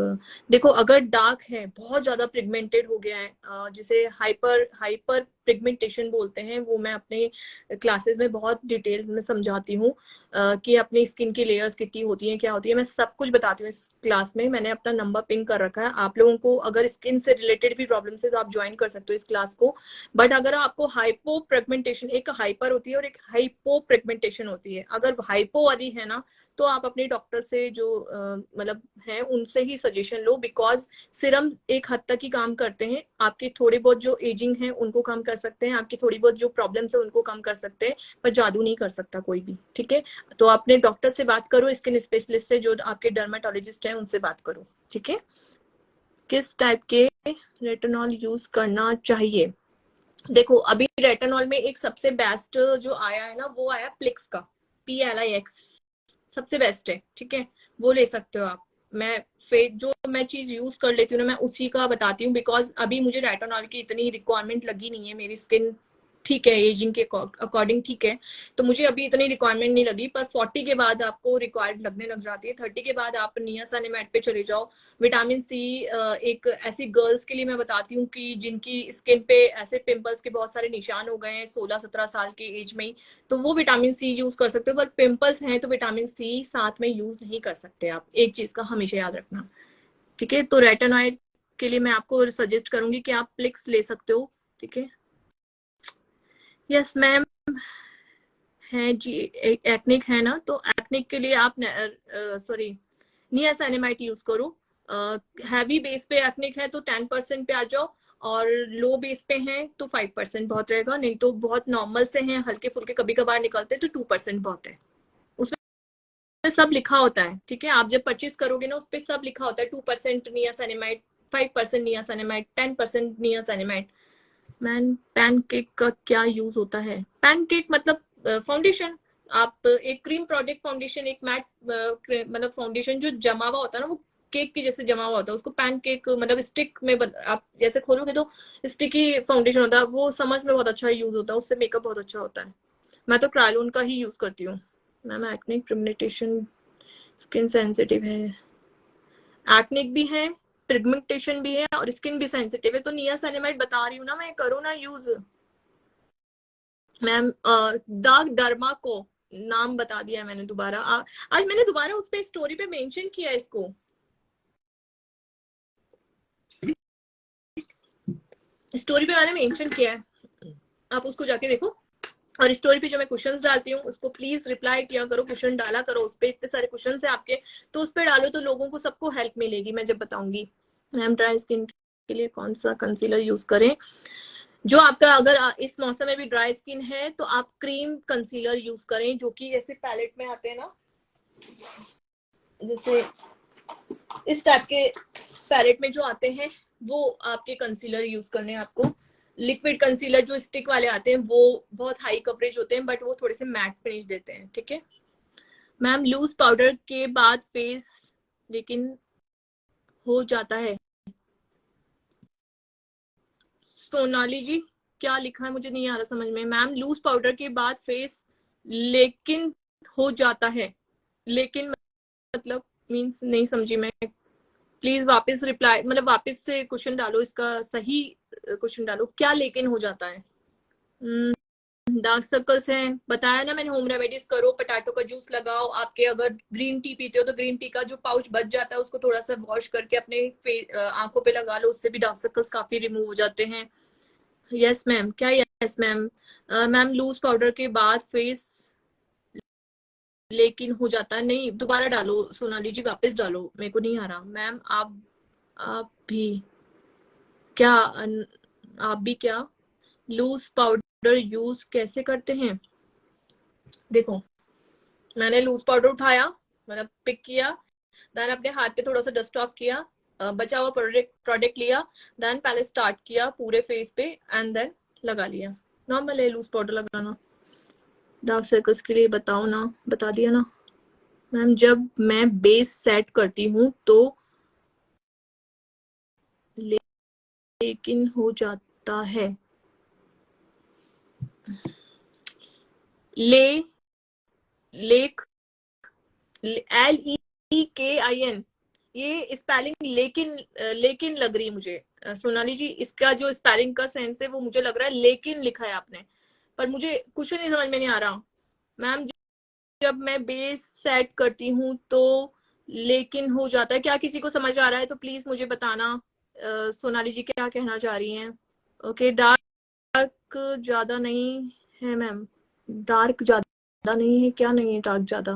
देखो अगर डार्क है, बहुत ज्यादा पिगमेंटेड हो गया है, जिसे हाइपर हाइपर पिगमेंटेशन बोलते हैं, वो मैं अपने क्लासेस में बहुत डिटेल में समझाती हूँ कि अपनी स्किन की लेयर्स कितनी होती हैं, क्या होती है, मैं सब कुछ बताती हूँ इस क्लास में। मैंने अपना नंबर पिंक कर रखा है, आप लोगों को अगर स्किन से रिलेटेड भी प्रॉब्लम है तो आप ज्वाइन कर सकते हो इस क्लास को। बट अगर आपको हाइपो पिगमेंटेशन, एक हाइपर होती है और एक हाइपो पिगमेंटेशन होती है, अगर हाइपो वाली है ना तो आप अपने डॉक्टर से जो मतलब है उनसे ही सजेशन लो, बिकॉज सिरम एक हद तक ही काम करते हैं, आपके थोड़े बहुत जो एजिंग है उनको कम कर सकते हैं, आपकी थोड़ी बहुत जो प्रॉब्लम्स है उनको कम कर सकते हैं, पर जादू नहीं कर सकता कोई भी, ठीक है। तो अपने डॉक्टर से बात करो, स्किन स्पेशलिस्ट से, जो आपके डर्माटोलॉजिस्ट हैं उनसे बात करो, ठीक है। किस टाइप के रेटिनॉल यूज करना चाहिए? देखो अभी रेटिनॉल में एक सबसे बेस्ट जो आया है ना, वो आया प्लिक्स का, PLIX, सबसे बेस्ट है, ठीक है, वो ले सकते हो आप। मैं जो मैं चीज यूज कर लेती हूँ ना, मैं उसी का बताती हूँ, बिकॉज अभी मुझे रेटिनॉल की इतनी रिक्वायरमेंट लगी नहीं है, मेरी स्किन ठीक है, एजिंग के अकॉर्डिंग ठीक है, तो मुझे अभी इतनी रिक्वायरमेंट नहीं लगी, पर 40 के बाद आपको रिक्वायर्ड लगने लग जाती है। 30 के बाद आप नियासिनामाइड पे चले जाओ। विटामिन सी एक ऐसी गर्ल्स के लिए मैं बताती हूँ कि जिनकी स्किन पे ऐसे पिंपल्स के बहुत सारे निशान हो गए हैं 16-17 साल की एज में ही, तो वो विटामिन सी यूज कर सकते हो, पर पिंपल्स हैं तो विटामिन सी साथ में यूज नहीं कर सकते आप, एक चीज का हमेशा याद रखना, ठीक है। तो रेटिनॉइड के लिए मैं आपको सजेस्ट करूंगी कि आप प्लिक्स ले सकते हो, ठीक है। यस मैम, है जी, एक्निक है ना, तो एक्निक के लिए आप सॉरी नियासिनामाइड यूज करो। हैवी बेस पे एक्निक है तो 10% पे आ जाओ, और लो बेस पे हैं तो 5% बहुत रहेगा, नहीं तो बहुत नॉर्मल से हैं, हल्के फुल्के कभी कभार निकलते हैं तो 2% बहुत है। उसमें सब लिखा होता है, ठीक है, आप जब परचेज करोगे ना उस पर सब लिखा होता है, 2% niacinamide, 5% niacinamide, 10% niacinamide. Man pancake का क्या यूज होता है? पैनकेक मतलब फाउंडेशन। आप एक क्रीम प्रोडक्ट फाउंडेशन, एक मैट मतलब फाउंडेशन जो जमा हुआ होता है ना, वो केक के जैसे जमा हुआ होता है, उसको पैनकेक मतलब स्टिक में आप जैसे खोलोगे तो स्टिकी फाउंडेशन होता है, वो समझ में बहुत अच्छा यूज होता है, उससे मेकअप बहुत अच्छा होता है। मैं तो क्रायोन का ही यूज करती हूँ। मैम एक्निक पिगमेंटेशन, स्किन सेंसिटिव है, एक्निक भी है, पिगमेंटेशन भी है और स्किन भी सेंसिटिव है, तो नियासिनामाइड बता रही हूँ ना मैं, करो ना यूज। मैम डार्क डर्मा को नाम बता दिया मैंने दोबारा, आज मैंने दोबारा उस पे स्टोरी पे मेंशन किया इसको, स्टोरी पे मैंने मेंशन किया है, आप उसको जाके देखो। और स्टोरी पे जो मैं क्वेश्चंस डालती हूँ उसको प्लीज रिप्लाई किया करो, क्वेश्चन डाला करो उस पे, इतने सारे क्वेश्चन है आपके, तो उस पे डालो तो लोगों को सबको हेल्प मिलेगी मैं जब बताऊंगी। मैम ड्राई स्किन के लिए कौन सा कंसीलर यूज करें? जो आपका अगर इस मौसम में भी ड्राई स्किन है तो आप क्रीम कंसीलर यूज करें, जो कि ऐसे पैलेट में आते हैं ना, जैसे इस टाइप के पैलेट में जो आते हैं, वो आपके कंसीलर यूज करने हैं आपको। लिक्विड कंसीलर जो स्टिक वाले आते हैं वो बहुत हाई कवरेज होते हैं, बट वो थोड़े से मैट फिनिश देते हैं, ठीक है। मैम लूज पाउडर के बाद फेस लेकिन हो जाता है, सोनाली जी क्या लिखा है मुझे नहीं आ रहा समझ में। मैम लूज पाउडर के बाद फेस लेकिन हो जाता है, लेकिन मतलब मीन्स नहीं समझी मैं, प्लीज वापस रिप्लाई मतलब वापस से क्वेश्चन डालो, इसका सही क्वेश्चन डालो, क्या लेकिन हो जाता है? डार्क सर्कल्स हैं, बताया ना मैंने, होम रेमेडीज करो, पोटैटो का जूस लगाओ, आपके अगर ग्रीन टी पीते हो तो ग्रीन टी का जो पाउच बच जाता है उसको थोड़ा सा वॉश करके अपने आंखों पे लगा लो, उससे भी डार्क सर्कल्स काफी रिमूव हो जाते हैं। यस मैम, क्या yes ma'am? Ma'am loose powder के बाद फेस लेकिन हो जाता है, नहीं दोबारा डालो सोनाली जी, वापस डालो, मेरे को नहीं आ रहा। मैम आप भी क्या आप भी क्या लूज पाउडर यूज कैसे करते हैं? देखो मैंने लूज पाउडर उठाया, मतलब पिक किया, देन अपने हाथ पे थोड़ा सा डस्ट ऑफ किया, बचा हुआ प्रोडक्ट लिया, देन पहले स्टार्ट किया पूरे फेस पे एंड देन लगा लिया। नॉर्मल है लूज पाउडर लगाना। डार्क सर्कल्स के लिए बताओ ना, बता दिया ना मैम। जब मैं बेस सेट करती हूँ तो लेकिन हो जाता है, ले लेक LEKIN, ये स्पेलिंग लेकिन लेकिन लग रही है मुझे सोनाली जी, इसका जो स्पेलिंग का सेंस है वो मुझे लग रहा है लेकिन लिखा है आपने, पर मुझे कुछ नहीं समझ में नहीं आ रहा। मैम जब मैं बेस सेट करती हूँ तो लेकिन हो जाता है, क्या किसी को समझ आ रहा है तो प्लीज मुझे बताना। सोनाली जी क्या कहना चाह रही हैं? ओके, डार्क ज्यादा नहीं है मैम, डार्क ज्यादा नहीं है, क्या नहीं है डार्क ज्यादा?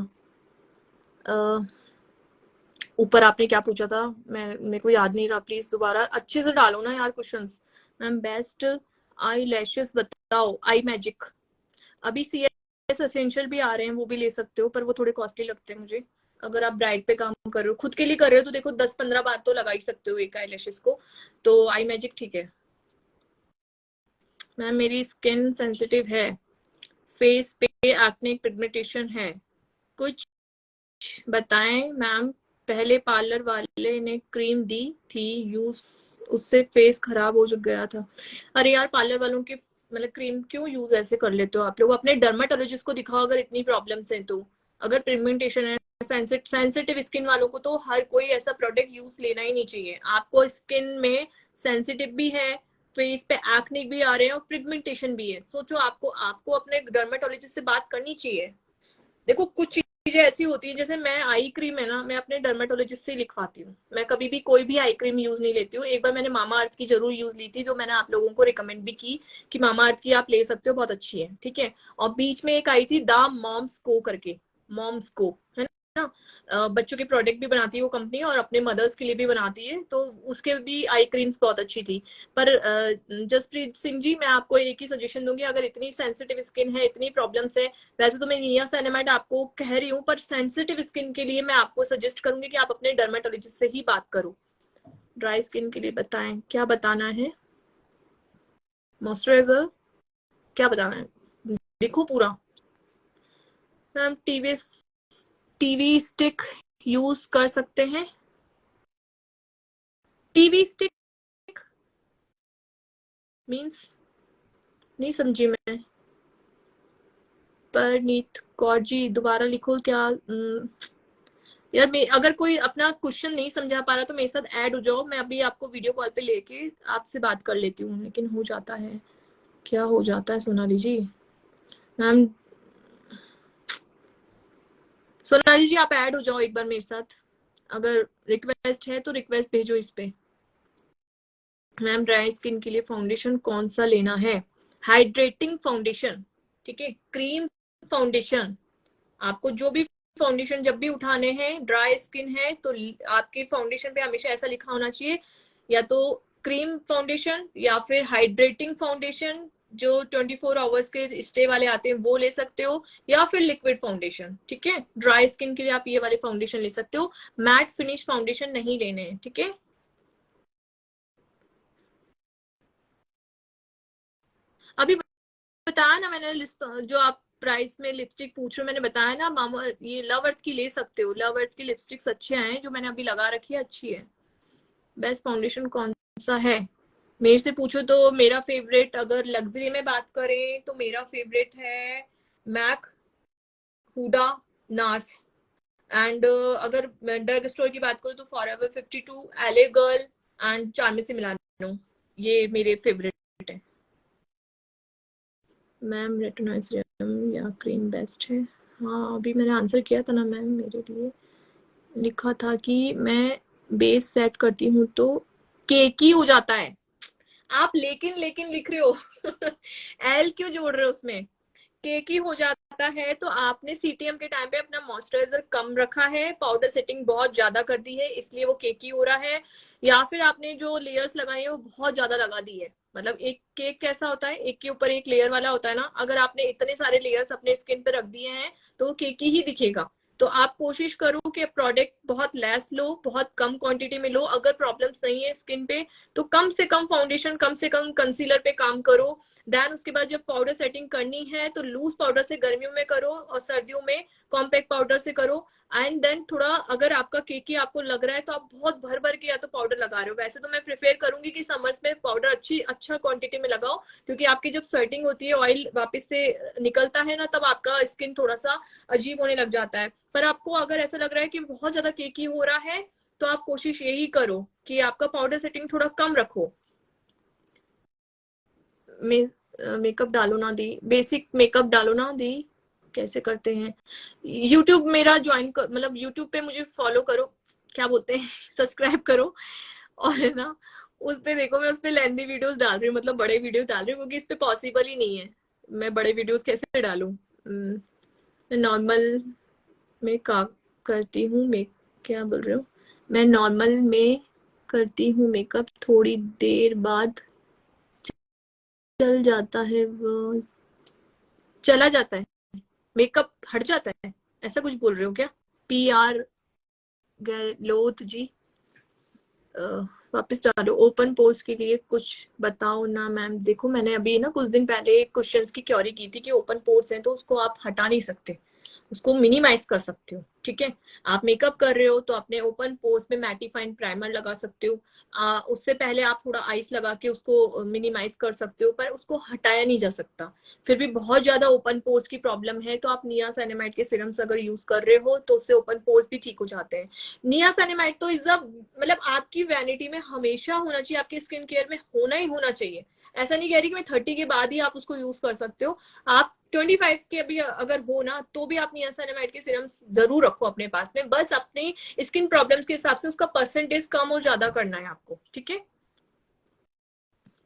ऊपर आपने क्या पूछा था, मैं मेरे को याद नहीं रहा, प्लीज दोबारा अच्छे से डालो ना यार questions. Ma'am best eye lashes बताओ। आई मैजिक, अभी CS एसेंशियल भी आ रहे हैं, वो भी ले सकते हो, पर वो थोड़े कॉस्टली लगते हैं मुझे। अगर आप ब्राइड पे काम कर रहे हो, खुद के लिए कर रहे हो, तो देखो 10-15 बार तो लगा ही सकते हो एक आई लैशेस को, तो आई मैजिक ठीक है। मैम मेरी स्किन सेंसिटिव है, फेस पे एक्ने पिगमेंटेशन है, कुछ बताएं मैम। पहले पार्लर वाले ने क्रीम दी थी यूज, उससे फेस खराब हो गया था। अरे यार, पार्लर वालों की मतलब क्रीम क्यों यूज ऐसे कर लेते हो आप लोग? अपने डर्माटोलॉजिस्ट को दिखाओ अगर इतनी प्रॉब्लम्स है तो। अगर पिगमेंटेशन है, सेंसिटिव स्किन वालों को तो हर कोई ऐसा प्रोडक्ट यूज लेना ही नहीं चाहिए। आपको स्किन में सेंसिटिव भी है, फेस पे एक्ने भी आ रहे हैं और पिगमेंटेशन भी है, सोचो आपको आपको अपने डर्माटोलॉजिस्ट से बात करनी चाहिए। देखो कुछ चीजें ऐसी होती है, जैसे मैं आई क्रीम है ना, मैं अपने डर्मेटोलॉजिस्ट से लिखवाती हूँ। मैं कभी भी कोई भी आई क्रीम यूज नहीं लेती हूँ। एक बार मैंने मामा अर्थ की जरूर यूज ली थी, जो मैंने आप लोगों को रिकमेंड भी की कि मामा अर्थ की आप ले सकते हो, बहुत अच्छी है, ठीक है। और बीच में एक आई थी द मॉम्स को करके, मॉम्स को है ना, बच्चों के प्रोडक्ट भी बनाती है वो कंपनी, और अपने मदर्स के लिए भी बनाती है, तो उसके भी आई क्रीम्स बहुत अच्छी थी। पर जसप्रीत सिंह जी, मैं आपको एक ही सजेशन दूंगी, अगर इतनी सेंसिटिव स्किन है, इतनी प्रॉब्लम्स है, वैसे तो मैं नियासिनामाइड आपको कह रही हूँ, पर सेंसिटिव स्किन के लिए मैं आपको सजेस्ट करूंगी कि आप अपने डर्मेटोलॉजिस्ट से ही बात करो। ड्राई स्किन के लिए बताएं, क्या बताना है? मॉइस्चराइजर क्या बताना है, लिखो पूरा। मैम टीवी स्टिक यूज कर सकते हैं? टीवी स्टिक मीन्स नहीं समझी मैं। पर नीत कौर जी दोबारा लिखो क्या? यार अगर कोई अपना क्वेश्चन नहीं समझा पा रहा तो मेरे साथ ऐड हो जाओ, मैं अभी आपको वीडियो कॉल पे लेके आपसे बात कर लेती हूँ। लेकिन हो जाता है, क्या हो जाता है सोनाली जी? मैम सोनाली जी आप ऐड हो जाओ एक बार मेरे साथ, अगर रिक्वेस्ट है तो रिक्वेस्ट भेजो इस पे। मैम ड्राई स्किन के लिए फाउंडेशन कौन सा लेना है? हाइड्रेटिंग फाउंडेशन, ठीक है, क्रीम फाउंडेशन। आपको जो भी फाउंडेशन जब भी उठाने हैं, ड्राई स्किन है तो आपके फाउंडेशन पे हमेशा ऐसा लिखा होना चाहिए, या तो क्रीम फाउंडेशन या फिर हाइड्रेटिंग फाउंडेशन, जो 24 आवर्स के स्टे वाले आते हैं वो ले सकते हो, या फिर लिक्विड फाउंडेशन, ठीक है। ड्राई स्किन के लिए आप ये वाले फाउंडेशन ले सकते हो, मैट फिनिश फाउंडेशन नहीं लेने हैं, ठीक है। अभी बताया ना मैंने लिस्ट, जो आप प्राइस में लिपस्टिक पूछ रहे हो, मैंने बताया ना, मामा ये लव अर्थ की ले सकते हो, लव अर्थ की लिपस्टिक्स अच्छे हैं, जो मैंने अभी लगा रखी है, अच्छी है। बेस्ट फाउंडेशन कौन सा है? मेरे से पूछो तो मेरा फेवरेट, अगर लग्जरी में बात करें तो मेरा फेवरेट है मैक, हुडा, नार्स। एंड अगर ड्रग स्टोर की बात करूँ तो फॉरएवर 52, एले गर्ल एंड चार्मेसी मिलानो, ये मेरे फेवरेट है। मैम रेटिनॉइड या क्रीम बेस्ट है? हाँ अभी मैंने आंसर किया था ना मैम, मेरे लिए लिखा था कि मैं बेस सेट करती हूँ तो केकी हो जाता है। आप लेकिन लेकिन लिख रहे हो एल क्यों जोड़ रहे हो उसमें? केकी हो जाता है तो आपने सीटीएम के टाइम पे अपना मॉइस्चराइजर कम रखा है, पाउडर सेटिंग बहुत ज्यादा कर दी है, इसलिए वो केकी हो रहा है। या फिर आपने जो लेयर्स लगाई है वो बहुत ज्यादा लगा दी है। मतलब एक केक कैसा होता है, एक के ऊपर एक लेयर वाला होता है ना, अगर आपने इतने सारे लेयर्स अपने स्किन पे रख दिए हैं तो वो केकी ही दिखेगा। तो आप कोशिश करो कि प्रोडक्ट बहुत लेस लो, बहुत कम क्वांटिटी में लो। अगर प्रॉब्लम्स नहीं है स्किन पे तो कम से कम फाउंडेशन, कम से कम कंसीलर पे काम करो। देन उसके बाद जब पाउडर सेटिंग करनी है तो लूज पाउडर से गर्मियों में करो, और सर्दियों में कॉम्पैक्ट पाउडर से करो। एंड देन थोड़ा अगर आपका केकी आपको लग रहा है तो आप बहुत भर भर के या तो पाउडर लगा रहे हो। वैसे तो मैं प्रेफर करूंगी कि समर्स में पाउडर अच्छा क्वांटिटी में लगाओ, क्योंकि आपकी जब स्वेटिंग होती है, ऑयल वापस से निकलता है ना, तब आपका स्किन थोड़ा सा अजीब होने लग जाता है। पर आपको अगर ऐसा लग रहा है कि बहुत ज्यादा केकी हो रहा है तो आप कोशिश यही करो कि आपका पाउडर सेटिंग थोड़ा कम रखो। मेकअप डालो ना दी, बेसिक मेकअप डालो ना दी, कैसे करते हैं? यूट्यूब मेरा ज्वाइन कर, मतलब यूट्यूब पे मुझे फॉलो करो, क्या बोलते हैं सब्सक्राइब करो, और है ना उस पे देखो, मैं उस पे लेंथी वीडियोस डाल रही हूँ, मतलब बड़े वीडियोस डाल रही हूँ, क्योंकि इस पे पॉसिबल ही नहीं है मैं बड़े वीडियोस कैसे डालूं। मैं नॉर्मल में का करती हूँ, मैं क्या बोल रही हूँ, मैं नॉर्मल में करती हूँ मेकअप, थोड़ी देर बाद चल जाता है वो, चला जाता है, मेकअप हट जाता है, ऐसा कुछ बोल रहे हो क्या? PR गहलोत जी, वापस डालो। ओपन पोस्ट के लिए कुछ बताओ ना मैम। देखो मैंने अभी ना कुछ दिन पहले क्वेश्चंस की क्वेरी की थी कि ओपन पोर्स हैं तो उसको आप हटा नहीं सकते, उसको मिनिमाइज कर सकते हो, ठीक है। आप मेकअप कर रहे हो तो अपने ओपन पोर्स में मैटिफाइंग प्राइमर लगा सकते हो। उससे पहले आप थोड़ा आइस लगा के उसको मिनिमाइज कर सकते हो, पर उसको हटाया नहीं जा सकता। फिर भी बहुत ज्यादा ओपन पोर्स की प्रॉब्लम है तो आप नियासिनामाइड के सीरम्स अगर यूज कर रहे हो तो उससे ओपन पोर्स भी ठीक हो जाते हैं। नियासिनामाइड तो इज अ मतलब आपकी वैनिटी में हमेशा होना चाहिए, आपके स्किन केयर में होना ही होना चाहिए। ऐसा नहीं कह रही कि मैं 30 के बाद ही आप उसको यूज कर सकते हो, आप 25 के भी अगर हो ना तो भी आप नियासिनामाइड के सीरम्स जरूर रखो अपने पास में, बस अपनी स्किन प्रॉब्लम्स के हिसाब से उसका परसेंटेज कम और ज्यादा करना है आपको, ठीक है।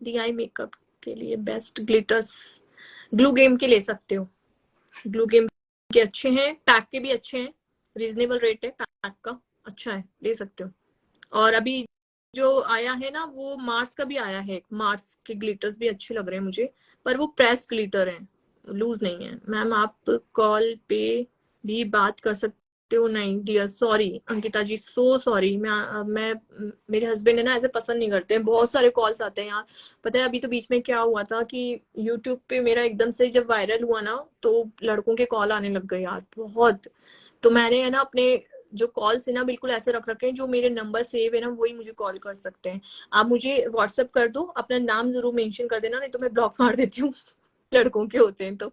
डी आई मेकअप के लिए बेस्ट ग्लिटर्स ग्लू गेम के ले सकते हो, ग्लू गेम के अच्छे हैं, पैक के भी अच्छे हैं, रीजनेबल रेट है पैक का, अच्छा है, ले सकते हो। और अभी जो आया है ना वो मार्स का भी आया है, मार्स के ग्लिटर्स भी अच्छे लग रहे हैं मुझे, पर वो प्रेस ग्लिटर है, लूज नहीं है। मैम आप कॉल पे भी बात कर सकते हो? नहीं डियर, सॉरी अंकिता जी, सो सॉरी। मैं मेरे हस्बैंड है ना ऐसे पसंद नहीं करते हैं, बहुत सारे कॉल्स आते हैं यार। पता है अभी तो बीच में क्या हुआ था कि यूट्यूब पे मेरा एकदम से जब वायरल हुआ ना तो लड़कों के कॉल आने लग गए यार बहुत। तो मैंने है ना अपने जो कॉल्स है ना बिल्कुल ऐसे रख रखे हैं, जो मेरे नंबर सेव है ना वही मुझे कॉल कर सकते हैं। आप मुझे व्हाट्सएप कर दो, अपना नाम जरूर मेंशन कर देना, नहीं तो मैं ब्लॉक मार देती हूँ लड़कों के होते हैं तो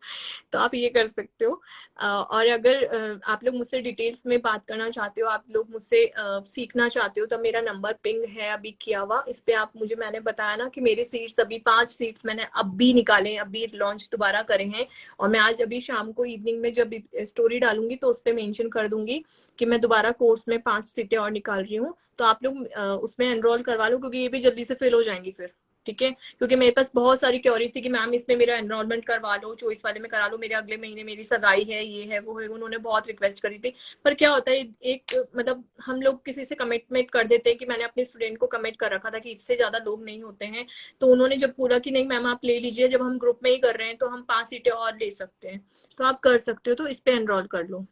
आप ये कर सकते हो। और अगर आप लोग मुझसे डिटेल्स में बात करना चाहते हो, आप लोग मुझसे सीखना चाहते हो, तो मेरा नंबर पिंग है अभी किया हुआ, इस पे आप मुझे, मैंने बताया ना कि मेरे सीट्स अभी 5 सीट्स मैंने अभी निकाले हैं, अभी लॉन्च दोबारा करे हैं। और मैं आज अभी शाम को इवनिंग में जब स्टोरी डालूंगी तो उस पर मेंशन कर दूंगी कि मैं दोबारा कोर्स में 5 सीटें और निकाल रही हूँ, तो आप लोग उसमें एनरोल करवा लो, क्योंकि ये भी जल्दी से फिल हो जाएंगी फिर, ठीक है। क्योंकि मेरे पास बहुत सारी क्योरीज थी कि मैम इसमें मेरा एनरोलमेंट करवा लो, चॉइस वाले में करा लो, मेरे अगले महीने मेरी सगाई है, ये है वो है, उन्होंने बहुत रिक्वेस्ट करी थी। पर क्या होता है एक मतलब हम लोग किसी से कमिटमेंट कर देते हैं कि मैंने अपने स्टूडेंट को कमिट कर रखा था कि इससे ज्यादा लोग नहीं होते हैं, तो उन्होंने जब पूरा कि नहीं मैम आप ले लीजिए, जब हम ग्रुप में ही कर रहे हैं तो हम 5 सीटें और ले सकते हैं, तो आप कर सकते हो, तो इस पे एनरोल कर लो।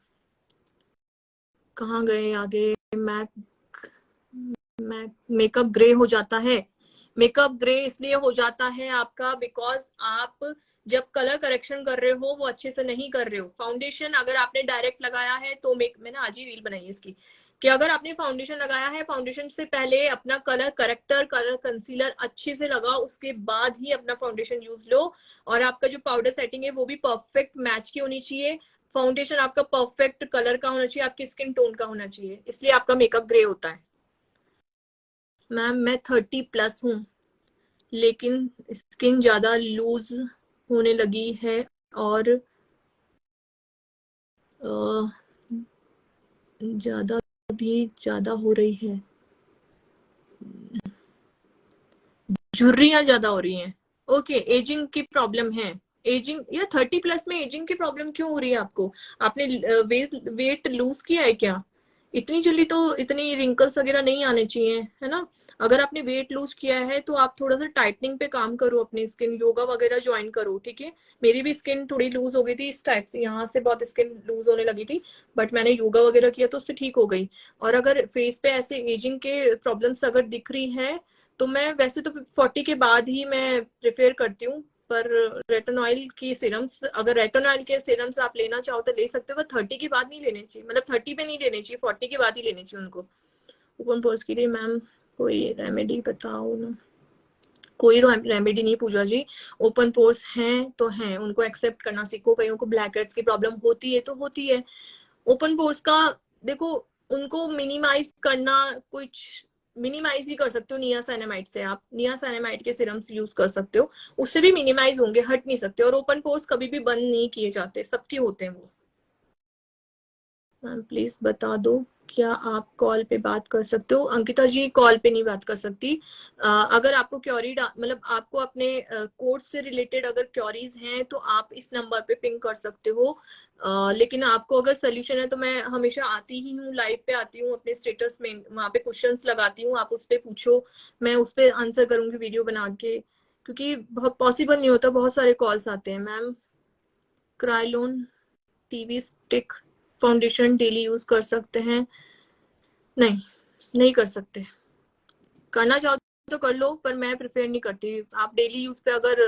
कहाँ गए आगे? मैक मैक मेकअप ग्रे हो जाता है। मेकअप ग्रे इसलिए हो जाता है आपका बिकॉज आप जब कलर करेक्शन कर रहे हो वो अच्छे से नहीं कर रहे हो। फाउंडेशन अगर आपने डायरेक्ट लगाया है तो मैंने आज ही रील बनाई है इसकी, कि अगर आपने फाउंडेशन लगाया है, फाउंडेशन से पहले अपना कलर करेक्टर कलर कंसीलर अच्छे से लगाओ, उसके बाद ही अपना फाउंडेशन यूज लो। और आपका जो पाउडर सेटिंग है वो भी परफेक्ट मैच की होनी चाहिए, फाउंडेशन आपका परफेक्ट कलर का होना चाहिए, आपकी स्किन टोन का होना चाहिए, इसलिए आपका मेकअप ग्रे होता है। मैम मैं 30+ हूँ लेकिन स्किन ज्यादा लूज होने लगी है और ज्यादा भी ज्यादा हो रही है, झुर्रियां ज्यादा हो रही हैं। ओके, एजिंग की प्रॉब्लम है। एजिंग या 30+ में एजिंग की प्रॉब्लम क्यों हो रही है आपको? आपने वेट लूज किया है क्या? इतनी जल्दी तो इतनी रिंकल्स वगैरह नहीं आने चाहिए, है ना। अगर आपने वेट लूज किया है तो आप थोड़ा सा टाइटनिंग पे काम करो, अपनी स्किन योगा वगैरह ज्वाइन करो, ठीक है। मेरी भी स्किन थोड़ी लूज हो गई थी इस टाइप से, यहाँ से बहुत स्किन लूज होने लगी थी, बट मैंने योगा वगैरह किया तो उससे ठीक हो गई। और अगर फेस पे ऐसे एजिंग के प्रॉब्लम्स अगर दिख रही है तो मैं वैसे तो 40 के बाद ही मैं प्रेफर करती हूँ, पर रेटिनॉइल की सीरम्स, अगर रेटिनॉइल के सीरम्स आप लेना चाहो तो ले सकते हो, पर 30 के बाद नहीं लेने चाहिए, मतलब 30 पे नहीं लेने चाहिए, 40 के बाद ही लेने चाहिए उनको। ओपन पोर्स के लिए मैम कोई रेमेडी बताओ ना। कोई रेमेडी नहीं पूजा जी, ओपन पोर्स हैं तो हैं, उनको एक्सेप्ट करना सीखो। कईयों को ब्लैक हेड्स की प्रॉब्लम होती है तो होती है। ओपन पोर्स का देखो, उनको मिनिमाइज करना, कुछ मिनिमाइज ही कर सकते हो नियासिनामाइड से, आप नियासिनामाइड के सिरम्स यूज कर सकते हो, उससे भी मिनिमाइज होंगे, हट नहीं सकते। और ओपन पोर्स कभी भी बंद नहीं किए जाते, सबके होते हैं वो। मैम प्लीज बता दो क्या आप कॉल पे बात कर सकते हो? अंकिता जी कॉल पे नहीं बात कर सकती। अगर आपको क्योरी मतलब आपको अपने कोर्स से रिलेटेड अगर क्योरीज हैं तो आप इस नंबर पे पिंग कर सकते हो। लेकिन आपको अगर सोल्यूशन है तो मैं हमेशा आती ही हूँ, लाइव पे आती हूँ, अपने स्टेटस में वहां पे क्वेश्चंस लगाती हूँ, आप उस पे पूछो, मैं उस पे आंसर करूंगी वीडियो बना के। क्योंकि बहुत पॉसिबल नहीं होता, बहुत सारे कॉल्स आते हैं। Ma'am Krylon TV stick foundation daily use कर सकते हैं? नहीं, नहीं कर सकते। करना चाहो तो कर लो, पर मैं प्रेफर नहीं करती। आप डेली यूज पे अगर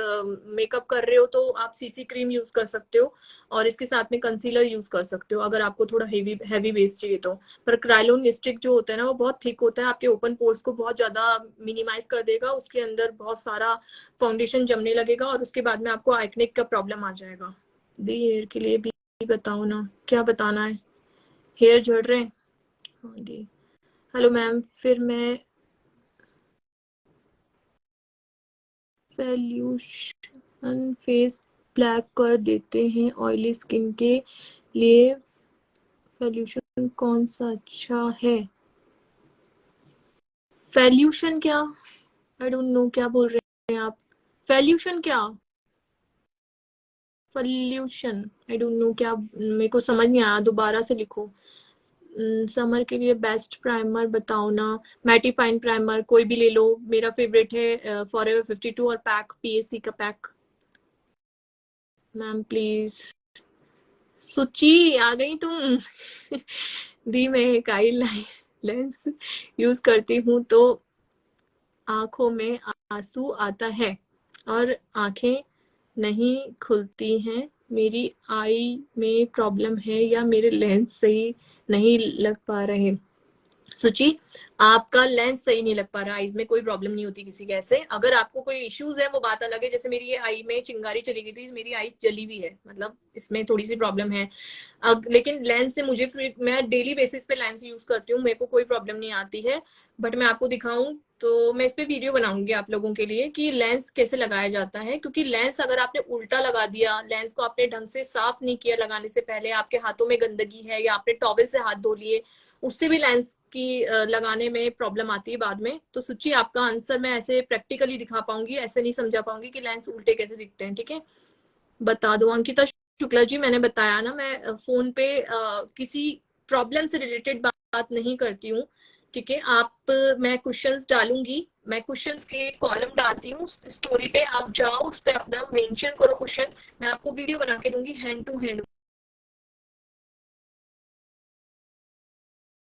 मेकअप कर रहे हो तो आप सीसी क्रीम यूज कर सकते हो, और इसके साथ में कंसीलर यूज कर सकते हो अगर आपको थोड़ा हेवी हैवी बेस चाहिए तो। पर क्राइलोन स्टिक जो होता है ना, वो बहुत थिक होता है, आपके ओपन पोर्स को बहुत ज्यादा मिनिमाइज कर देगा, उसके अंदर बहुत सारा फाउंडेशन जमने लगेगा और उसके बाद में आपको आइकनिक का प्रॉब्लम आ जाएगा। दी हेयर के लिए भी बताओ ना, क्या बताना है? हेयर झड़ रहे हैं? हाँ दी। हेलो मैम, फिर मैं सोल्यूशन फेस ब्लैक कर देते हैं ऑयली स्किन के लिए, सोल्यूशन कौन सा अच्छा है? सोल्यूशन क्या? आई डोंट नो क्या बोल रहे हैं आप। सोल्यूशन क्या? सोल्यूशन आई डोंट नो क्या, मेरे को समझ नहीं आया, दोबारा से लिखो। समर के लिए बेस्ट प्राइमर बताओ ना। मैटिफाइन प्राइमर कोई भी ले लो, मेरा फेवरेट है फॉरएवर 52 और पैक पीएससी का पैक। Ma'am please. सुची आ गई तुम। दी मैं एक आई लेंस यूज करती हूँ तो आंखों में आंसू आता है और आंखें नहीं खुलती हैं। मेरी आई में प्रॉब्लम है या मेरे लेंस सही नहीं लग पा रहे? सुची, आपका लेंस सही नहीं लग पा रहा, आईज में कोई प्रॉब्लम नहीं होती किसी के ऐसे। अगर आपको कोई इश्यूज है वो बात अलग है, जैसे मेरी ये आई में चिंगारी चली गई थी, मेरी आई जली हुई है, मतलब इसमें थोड़ी सी प्रॉब्लम है। लेकिन लेंस से मुझे, मैं डेली बेसिस पे लेंस यूज करती हूँ, मेरे को कोई प्रॉब्लम नहीं आती है। बट मैं आपको दिखाऊं तो मैं इस पे वीडियो बनाऊंगी आप लोगों के लिए कि लेंस कैसे लगाया जाता है, क्योंकि लेंस अगर आपने उल्टा लगा दिया, लेंस को आपने ढंग से साफ नहीं किया लगाने से पहले, आपके हाथों में गंदगी है या आपने टॉवल से हाथ धो लिए, उससे भी लेंस की लगाने में प्रॉब्लम आती है बाद में। तो सुची, आपका आंसर मैं ऐसे प्रैक्टिकली दिखा पाऊंगी, ऐसे नहीं समझा पाऊंगी कि लेंस उल्टे कैसे दिखते हैं। ठीक है, बता दो। अंकिता शुक्ला जी, मैंने बताया ना, मैं फोन पे किसी प्रॉब्लम से रिलेटेड बात नहीं करती हूँ। ठीक है, आप, मैं क्वेश्चंस डालूंगी, मैं क्वेश्चंस के कॉलम डालती हूँ स्टोरी पे, आप जाओ उस पर अपना मेंशन करो क्वेश्चन, मैं आपको वीडियो बना के दूंगी हैंड टू हैंड।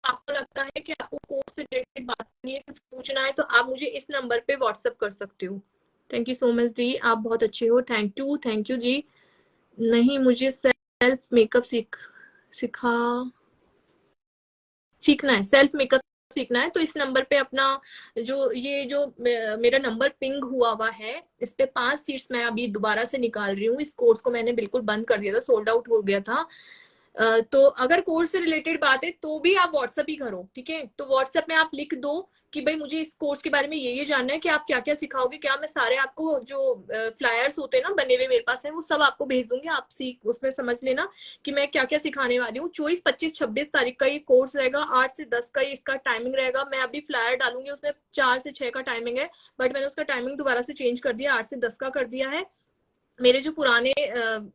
आपको लगता है कि आपको कोर्स से रिलेटेड बात करनी है, कुछ पूछना है, तो आप मुझे इस नंबर पे व्हाट्सएप कर सकते हो। थैंक यू सो मच दी, आप बहुत अच्छे हो। थैंक यू जी। नहीं, मुझे सेल्फ मेकअप सिखा सीखना है, सेल्फ मेकअप सीखना है, तो इस नंबर पे अपना, जो मेरा नंबर पिंग हुआ है, इस पे 5 सीट्स मैं अभी दोबारा से निकाल रही हूँ। इस कोर्स को मैंने बिल्कुल बंद कर दिया था, सोल्ड आउट हो गया था। तो अगर कोर्स से रिलेटेड बात है तो भी आप व्हाट्सएप ही करो। ठीक है, तो व्हाट्सएप में आप लिख दो कि भाई मुझे इस कोर्स के बारे में ये जानना है कि आप क्या क्या सिखाओगे, क्या मैं सारे आपको जो फ्लायर्स होते हैं ना बने हुए मेरे पास है, वो सब आपको भेज दूंगी, आप सीख उसमें समझ लेना कि मैं क्या क्या सिखाने वाली हूँ। 24, 25, 26 तारीख का ये कोर्स रहेगा, 8 से 10 का इसका टाइमिंग रहेगा। मैं अभी फ्लायर डालूंगी, उसमें 4 से 6 का टाइमिंग है, बट मैंने उसका टाइमिंग दोबारा से चेंज कर दिया, 8 से 10 का कर दिया है। मेरे जो पुराने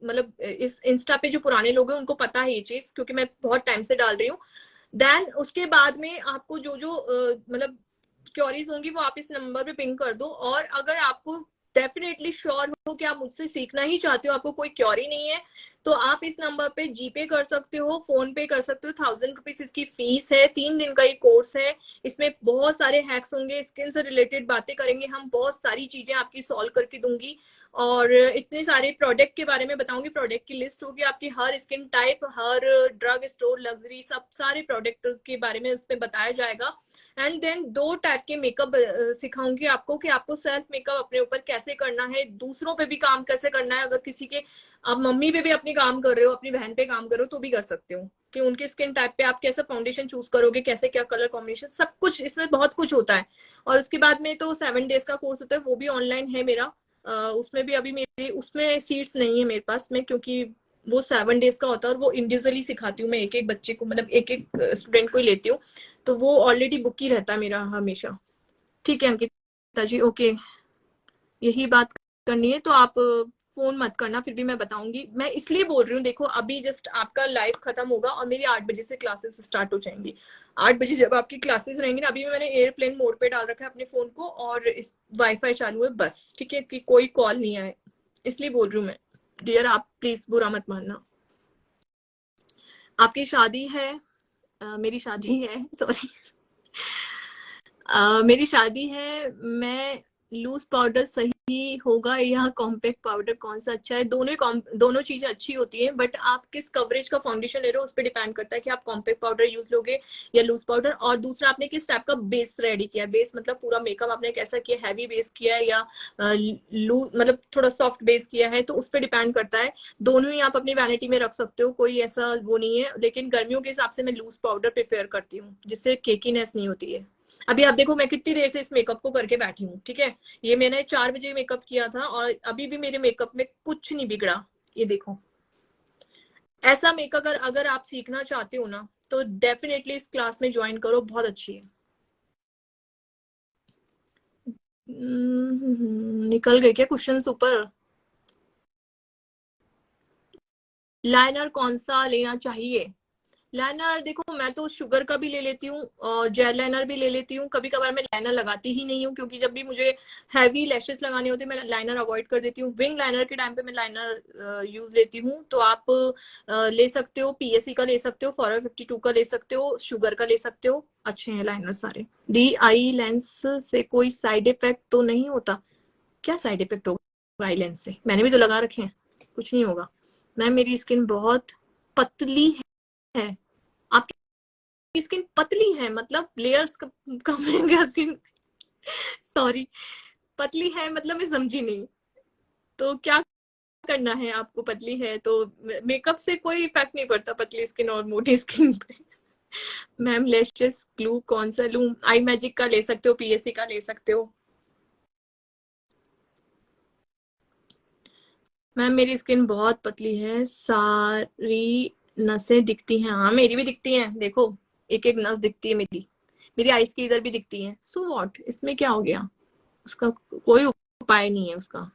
मतलब इस इंस्टा पे जो पुराने लोग हैं उनको पता है ये चीज, क्योंकि मैं बहुत टाइम से डाल रही हूँ। देन उसके बाद में आपको जो जो मतलब क्वेरीज होंगी वो आप इस नंबर पे पिंग कर दो। और अगर आपको डेफिनेटली श्योर हो कि आप मुझसे सीखना ही चाहते हो, आपको कोई क्वेरी नहीं है, तो आप इस नंबर पे जीपे कर सकते हो, फोन पे कर सकते हो। 1000 रुपीज इसकी फीस है, 3 दिन का ये कोर्स है। इसमें बहुत सारे हैक्स होंगे, स्किन से रिलेटेड बातें करेंगे हम, बहुत सारी चीजें आपकी सॉल्व करके दूंगी, और इतने सारे प्रोडक्ट के बारे में बताऊंगी, प्रोडक्ट की लिस्ट होगी आपकी, हर स्किन टाइप, हर ड्रग स्टोर, लग्जरी, सब सारे प्रोडक्ट के बारे में उसमें बताया जाएगा। एंड देन 2 टाइप के मेकअप सिखाऊंगी आपको कि आपको सेल्फ मेकअप अपने ऊपर कैसे करना है, दूसरों पे भी काम कैसे करना है। अगर किसी के, आप मम्मी पे भी अपनी काम कर रहे हो, अपनी बहन पे काम कर रहे हो, तो भी कर सकते हो कि उनके स्किन टाइप पे आप कैसा फाउंडेशन चूज करोगे, कैसे क्या कलर कॉम्बिनेशन, सब कुछ इसमें बहुत कुछ होता है। और उसके बाद में तो 7 डेज का कोर्स होता है, वो भी ऑनलाइन है मेरा। उसमें भी अभी मेरी उसमें सीट्स नहीं है मेरे पास में, क्योंकि वो 7 डेज का होता है और वो इंडिविजुअली सिखाती हूँ मैं, एक एक बच्चे को, मतलब एक एक स्टूडेंट को ही लेती हूँ, तो वो ऑलरेडी बुक ही रहता है मेरा हमेशा। ठीक है अंकिता जी, ओके, यही बात करनी है तो आप फोन मत करना, फिर भी मैं बताऊंगी। मैं इसलिए बोल रही हूँ, देखो अभी जस्ट आपका लाइव खत्म होगा और मेरी 8 बजे से क्लासेस स्टार्ट हो जाएंगी। 8 बजे जब आपकी क्लासेस रहेंगी ना, अभी मैंने एयरप्लेन मोड पे डाल रखा है अपने फोन को और इस वाईफाई चालू है बस, ठीक है, कि कोई कॉल नहीं आए, इसलिए बोल रही हूँ मैं। डियर आप प्लीज बुरा मत मानना। आपकी शादी है, मेरी शादी है, सॉरी, मेरी शादी है। मैं लूज पाउडर सही होगा या कॉम्पैक्ट पाउडर, कौन सा अच्छा है? दोनों चीजें अच्छी होती हैं, बट आप किस कवरेज का फाउंडेशन ले रहे हो उस पर डिपेंड करता है कि आप कॉम्पैक्ट पाउडर यूज लोगे या लूज पाउडर। और दूसरा, आपने किस टाइप का बेस रेडी किया है। बेस मतलब पूरा मेकअप आपने कैसा किया, हैवी बेस किया है या लूज मतलब थोड़ा सॉफ्ट बेस किया है, तो उस पर डिपेंड करता है। दोनों ही आप अपनी वैनिटी में रख सकते हो, कोई ऐसा वो नहीं है, लेकिन गर्मियों के हिसाब से मैं लूज पाउडर प्रेफर करती हूँ, जिससे केकीनेस नहीं होती है। अभी आप देखो मैं कितनी देर से इस मेकअप को करके बैठी हूँ, ठीक है। ये मैंने 4 बजे मेकअप किया था और अभी भी मेरे मेकअप में कुछ नहीं बिगड़ा। ये देखो, ऐसा मेकअप अगर आप सीखना चाहते हो ना, तो डेफिनेटली इस क्लास में ज्वाइन करो, बहुत अच्छी है। निकल गए क्या क्वेश्चंस ऊपर? लाइनर कौन सा लेना चाहिए? लाइनर देखो, मैं तो शुगर का भी ले लेती हूँ और जेल लाइनर भी ले लेती हूँ। कभी कभार मैं लाइनर लगाती ही नहीं हूँ, क्योंकि जब भी मुझे हैवी लैशेस लगाने होते हैं मैं लाइनर अवॉइड कर देती हूँ। विंग लाइनर के टाइम पे मैं लाइनर यूज लेती हूँ। तो आप ले सकते हो, पीएससी का ले सकते हो, फॉरएवर 52 का ले सकते हो, शुगर का ले सकते हो, अच्छे हैं लाइनर सारे। दी आई लेंस से कोई साइड इफेक्ट तो नहीं होता? क्या साइड इफेक्ट होगा आई लेंस से? मैंने भी तो लगा रखे हैं, कुछ नहीं होगा। मैम मेरी स्किन बहुत पतली है। आपकी स्किन पतली है मतलब लेयर्स कम है क्या स्किन? सॉरी, पतली है मतलब मैं समझी नहीं। तो क्या करना है आपको? पतली है तो मेकअप से कोई इफेक्ट नहीं पड़ता पतली स्किन और मोटी स्किन पे। मैम लैशेस ग्लू कौन सा लूं? आई मैजिक का ले सकते हो, पीएससी का ले सकते हो। मैम मेरी स्किन बहुत पतली है, सारी नसें दिखती हैं। हाँ मेरी भी दिखती हैं, देखो एक एक नस दिखती है मेरी। मेरी आईज की इधर भी दिखती है। सो व्हाट, इसमें क्या हो गया? उसका कोई उपाय नहीं है उसका।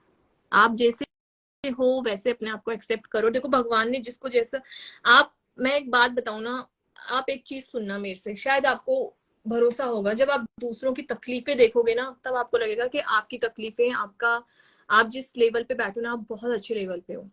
आप जैसे हो वैसे अपने आप को एक्सेप्ट करो। देखो भगवान ने जिसको जैसा, आप, मैं एक बात बताऊं ना, आप एक चीज सुनना मेरे से, शायद आपको भरोसा होगा। जब आप दूसरों की तकलीफें देखोगे ना, तब आपको लगेगा कि आपकी तकलीफें, आपका, आप जिस लेवल पे बैठो ना, आप बहुत अच्छे लेवल पे हो।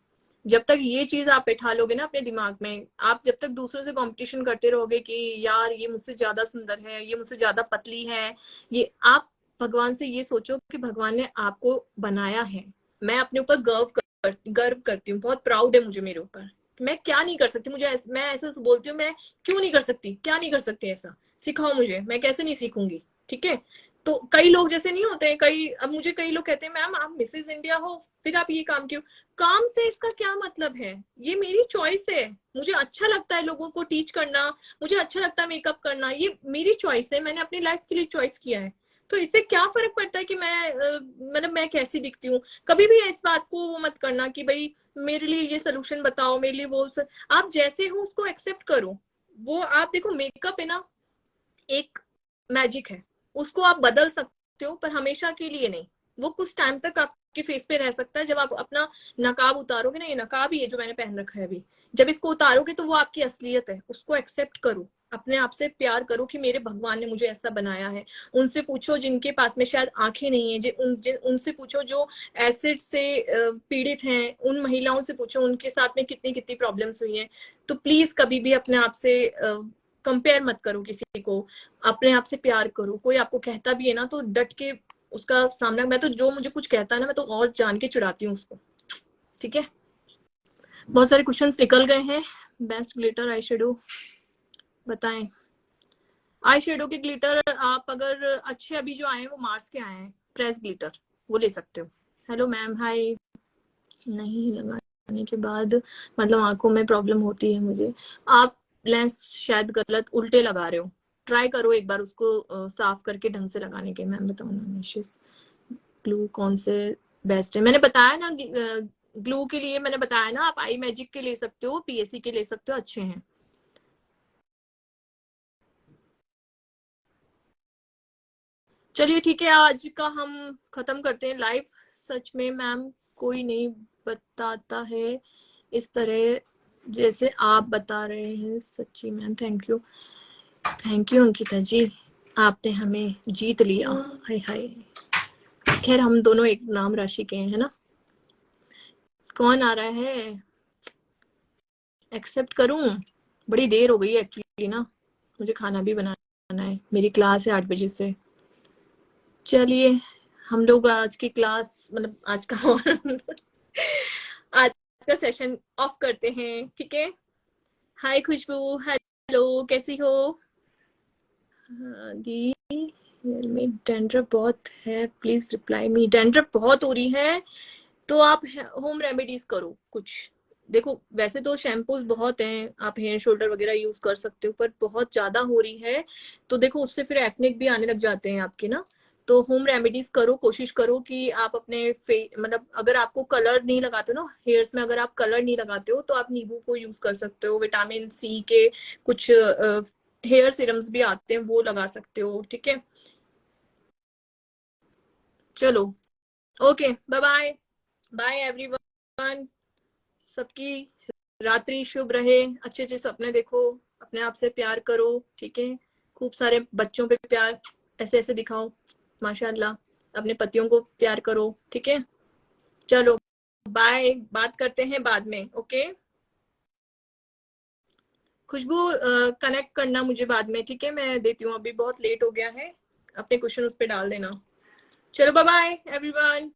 जब तक ये चीज आप बैठा लोगे ना अपने दिमाग में, आप जब तक दूसरों से कंपटीशन करते रहोगे कि यार ये मुझसे ज्यादा सुंदर है, ये मुझसे ज्यादा पतली है, ये आप भगवान से ये सोचो कि भगवान ने आपको बनाया है। मैं अपने ऊपर गर्व करती हूँ, बहुत प्राउड है मुझे मेरे ऊपर। मैं क्या नहीं कर सकती, मैं ऐसा बोलती हूँ, मैं क्यों नहीं कर सकती, क्या नहीं कर सकती, ऐसा सिखाओ मुझे, मैं कैसे नहीं सीखूंगी, ठीक है। तो कई लोग जैसे नहीं होते हैं, कई, अब मुझे कई लोग कहते हैं मैम आप मिसेज इंडिया हो, फिर आप ये काम क्यों? काम से इसका क्या मतलब है? ये मेरी चॉइस है। मुझे अच्छा लगता है लोगों को टीच करना, मुझे अच्छा लगता है मेकअप करना, ये मेरी चॉइस है, मैंने अपनी लाइफ के लिए चॉइस किया है। तो इससे क्या फर्क पड़ता है कि मैं मतलब मैं कैसी दिखती हूँ? कभी भी इस बात को वो मत करना कि भाई मेरे लिए ये सोल्यूशन बताओ, मेरे लिए वो आप जैसे हो उसको एक्सेप्ट करो। वो आप देखो, मेकअप है ना, एक मैजिक है, उसको आप बदल सकते हो पर हमेशा के लिए नहीं। वो कुछ टाइम तक आपके फेस पे रह सकता है। जब आप अपना नकाब उतारोगे ना, ये नकाब ही है जो मैंने पहन रखा है अभी, जब इसको उतारोगे तो वो आपकी असलियत है। उसको एक्सेप्ट करो, अपने आप से प्यार करो कि मेरे भगवान ने मुझे ऐसा बनाया है। उनसे पूछो जिनके पास में शायद आंखें नहीं है, उनसे पूछो जो एसिड से पीड़ित हैं, उन महिलाओं से पूछो उनके साथ में कितनी कितनी प्रॉब्लम्स हुई हैं। तो प्लीज कभी भी अपने आप से कंपेयर मत करो किसी को, अपने आप से प्यार करो। कोई आपको कहता भी है ना तो डट के उसका सामना, मैं तो जो मुझे कुछ कहता है ना मैं तो और जान के चिढ़ाती हूँ उसको, ठीक है। बहुत सारे क्वेश्चंस निकल गए हैं। बेस्ट ग्लिटर आई शेडो बताएं। आई शेडो के ग्लिटर आप अगर अच्छे अभी जो आए हैं वो मार्स के आए हैं, प्रेस ग्लिटर, वो ले सकते हो। हेलो मैम, हाय। नहीं लगाने के बाद मतलब आंखों में प्रॉब्लम होती है मुझे। आप लेंस शायद गलत उल्टे लगा रहे हो, ट्राई करो एक बार उसको साफ करके ढंग से लगाने के। मैम बताओ ना ग्लू कौन से बेस्ट है? मैंने बताया ना, ग्लू के लिए मैंने बताया ना, आप आई मैजिक के ले सकते हो, पीएससी के ले सकते हो, अच्छे हैं। चलिए ठीक है, आज का हम खत्म करते हैं लाइव। सच में मैम कोई नहीं बताता है इस तरह जैसे आप बता रहे हैं। सच्ची मैम, थैंक यू अंकिता जी, आपने हमें जीत लिया। हाय हाय, खैर हम दोनों एक नाम राशि के हैं, है ना। कौन आ रहा है, एक्सेप्ट करूं? बड़ी देर हो गई है एक्चुअली ना, मुझे खाना भी बनाना है, मेरी क्लास है 8 बजे से। चलिए हम लोग आज की क्लास, मतलब आज का आज का सेशन ऑफ करते हैं, ठीक है। हाय खुशबू, हेलो, कैसी हो? हाँ दी, में डैंड्रफ बहुत है, प्लीज रिप्लाई मी। डैंड्रफ बहुत हो रही है तो आप होम रेमेडीज करो कुछ। देखो वैसे तो शैम्पूज बहुत हैं, आप हेयर शोल्डर वगैरह यूज कर सकते हो, पर बहुत ज्यादा हो रही है तो देखो उससे फिर एक्नेक भी आने लग जाते हैं आपके ना। तो होम रेमेडीज करो, कोशिश करो कि आप अपने मतलब अगर आपको कलर नहीं लगाते हो ना हेयर्स में, अगर आप कलर नहीं लगाते हो तो आप नींबू को यूज कर सकते हो। विटामिन सी के कुछ हेयर सीरम्स भी आते हैं, वो लगा सकते हो, ठीक है। चलो okay, bye bye, bye everyone. सबकी रात्रि शुभ रहे, अच्छे अच्छे सपने देखो, अपने आप से प्यार करो, ठीक है। खूब सारे बच्चों पे प्यार ऐसे ऐसे दिखाओ, माशाल्लाह। अपने पतियों को प्यार करो, ठीक है। चलो बाय, बात करते हैं बाद में, ओके। खुशबू कनेक्ट करना मुझे बाद में, ठीक है, मैं देती हूँ, अभी बहुत लेट हो गया है। अपने क्वेश्चन उस पर डाल देना। चलो बाय बाय एवरीवन।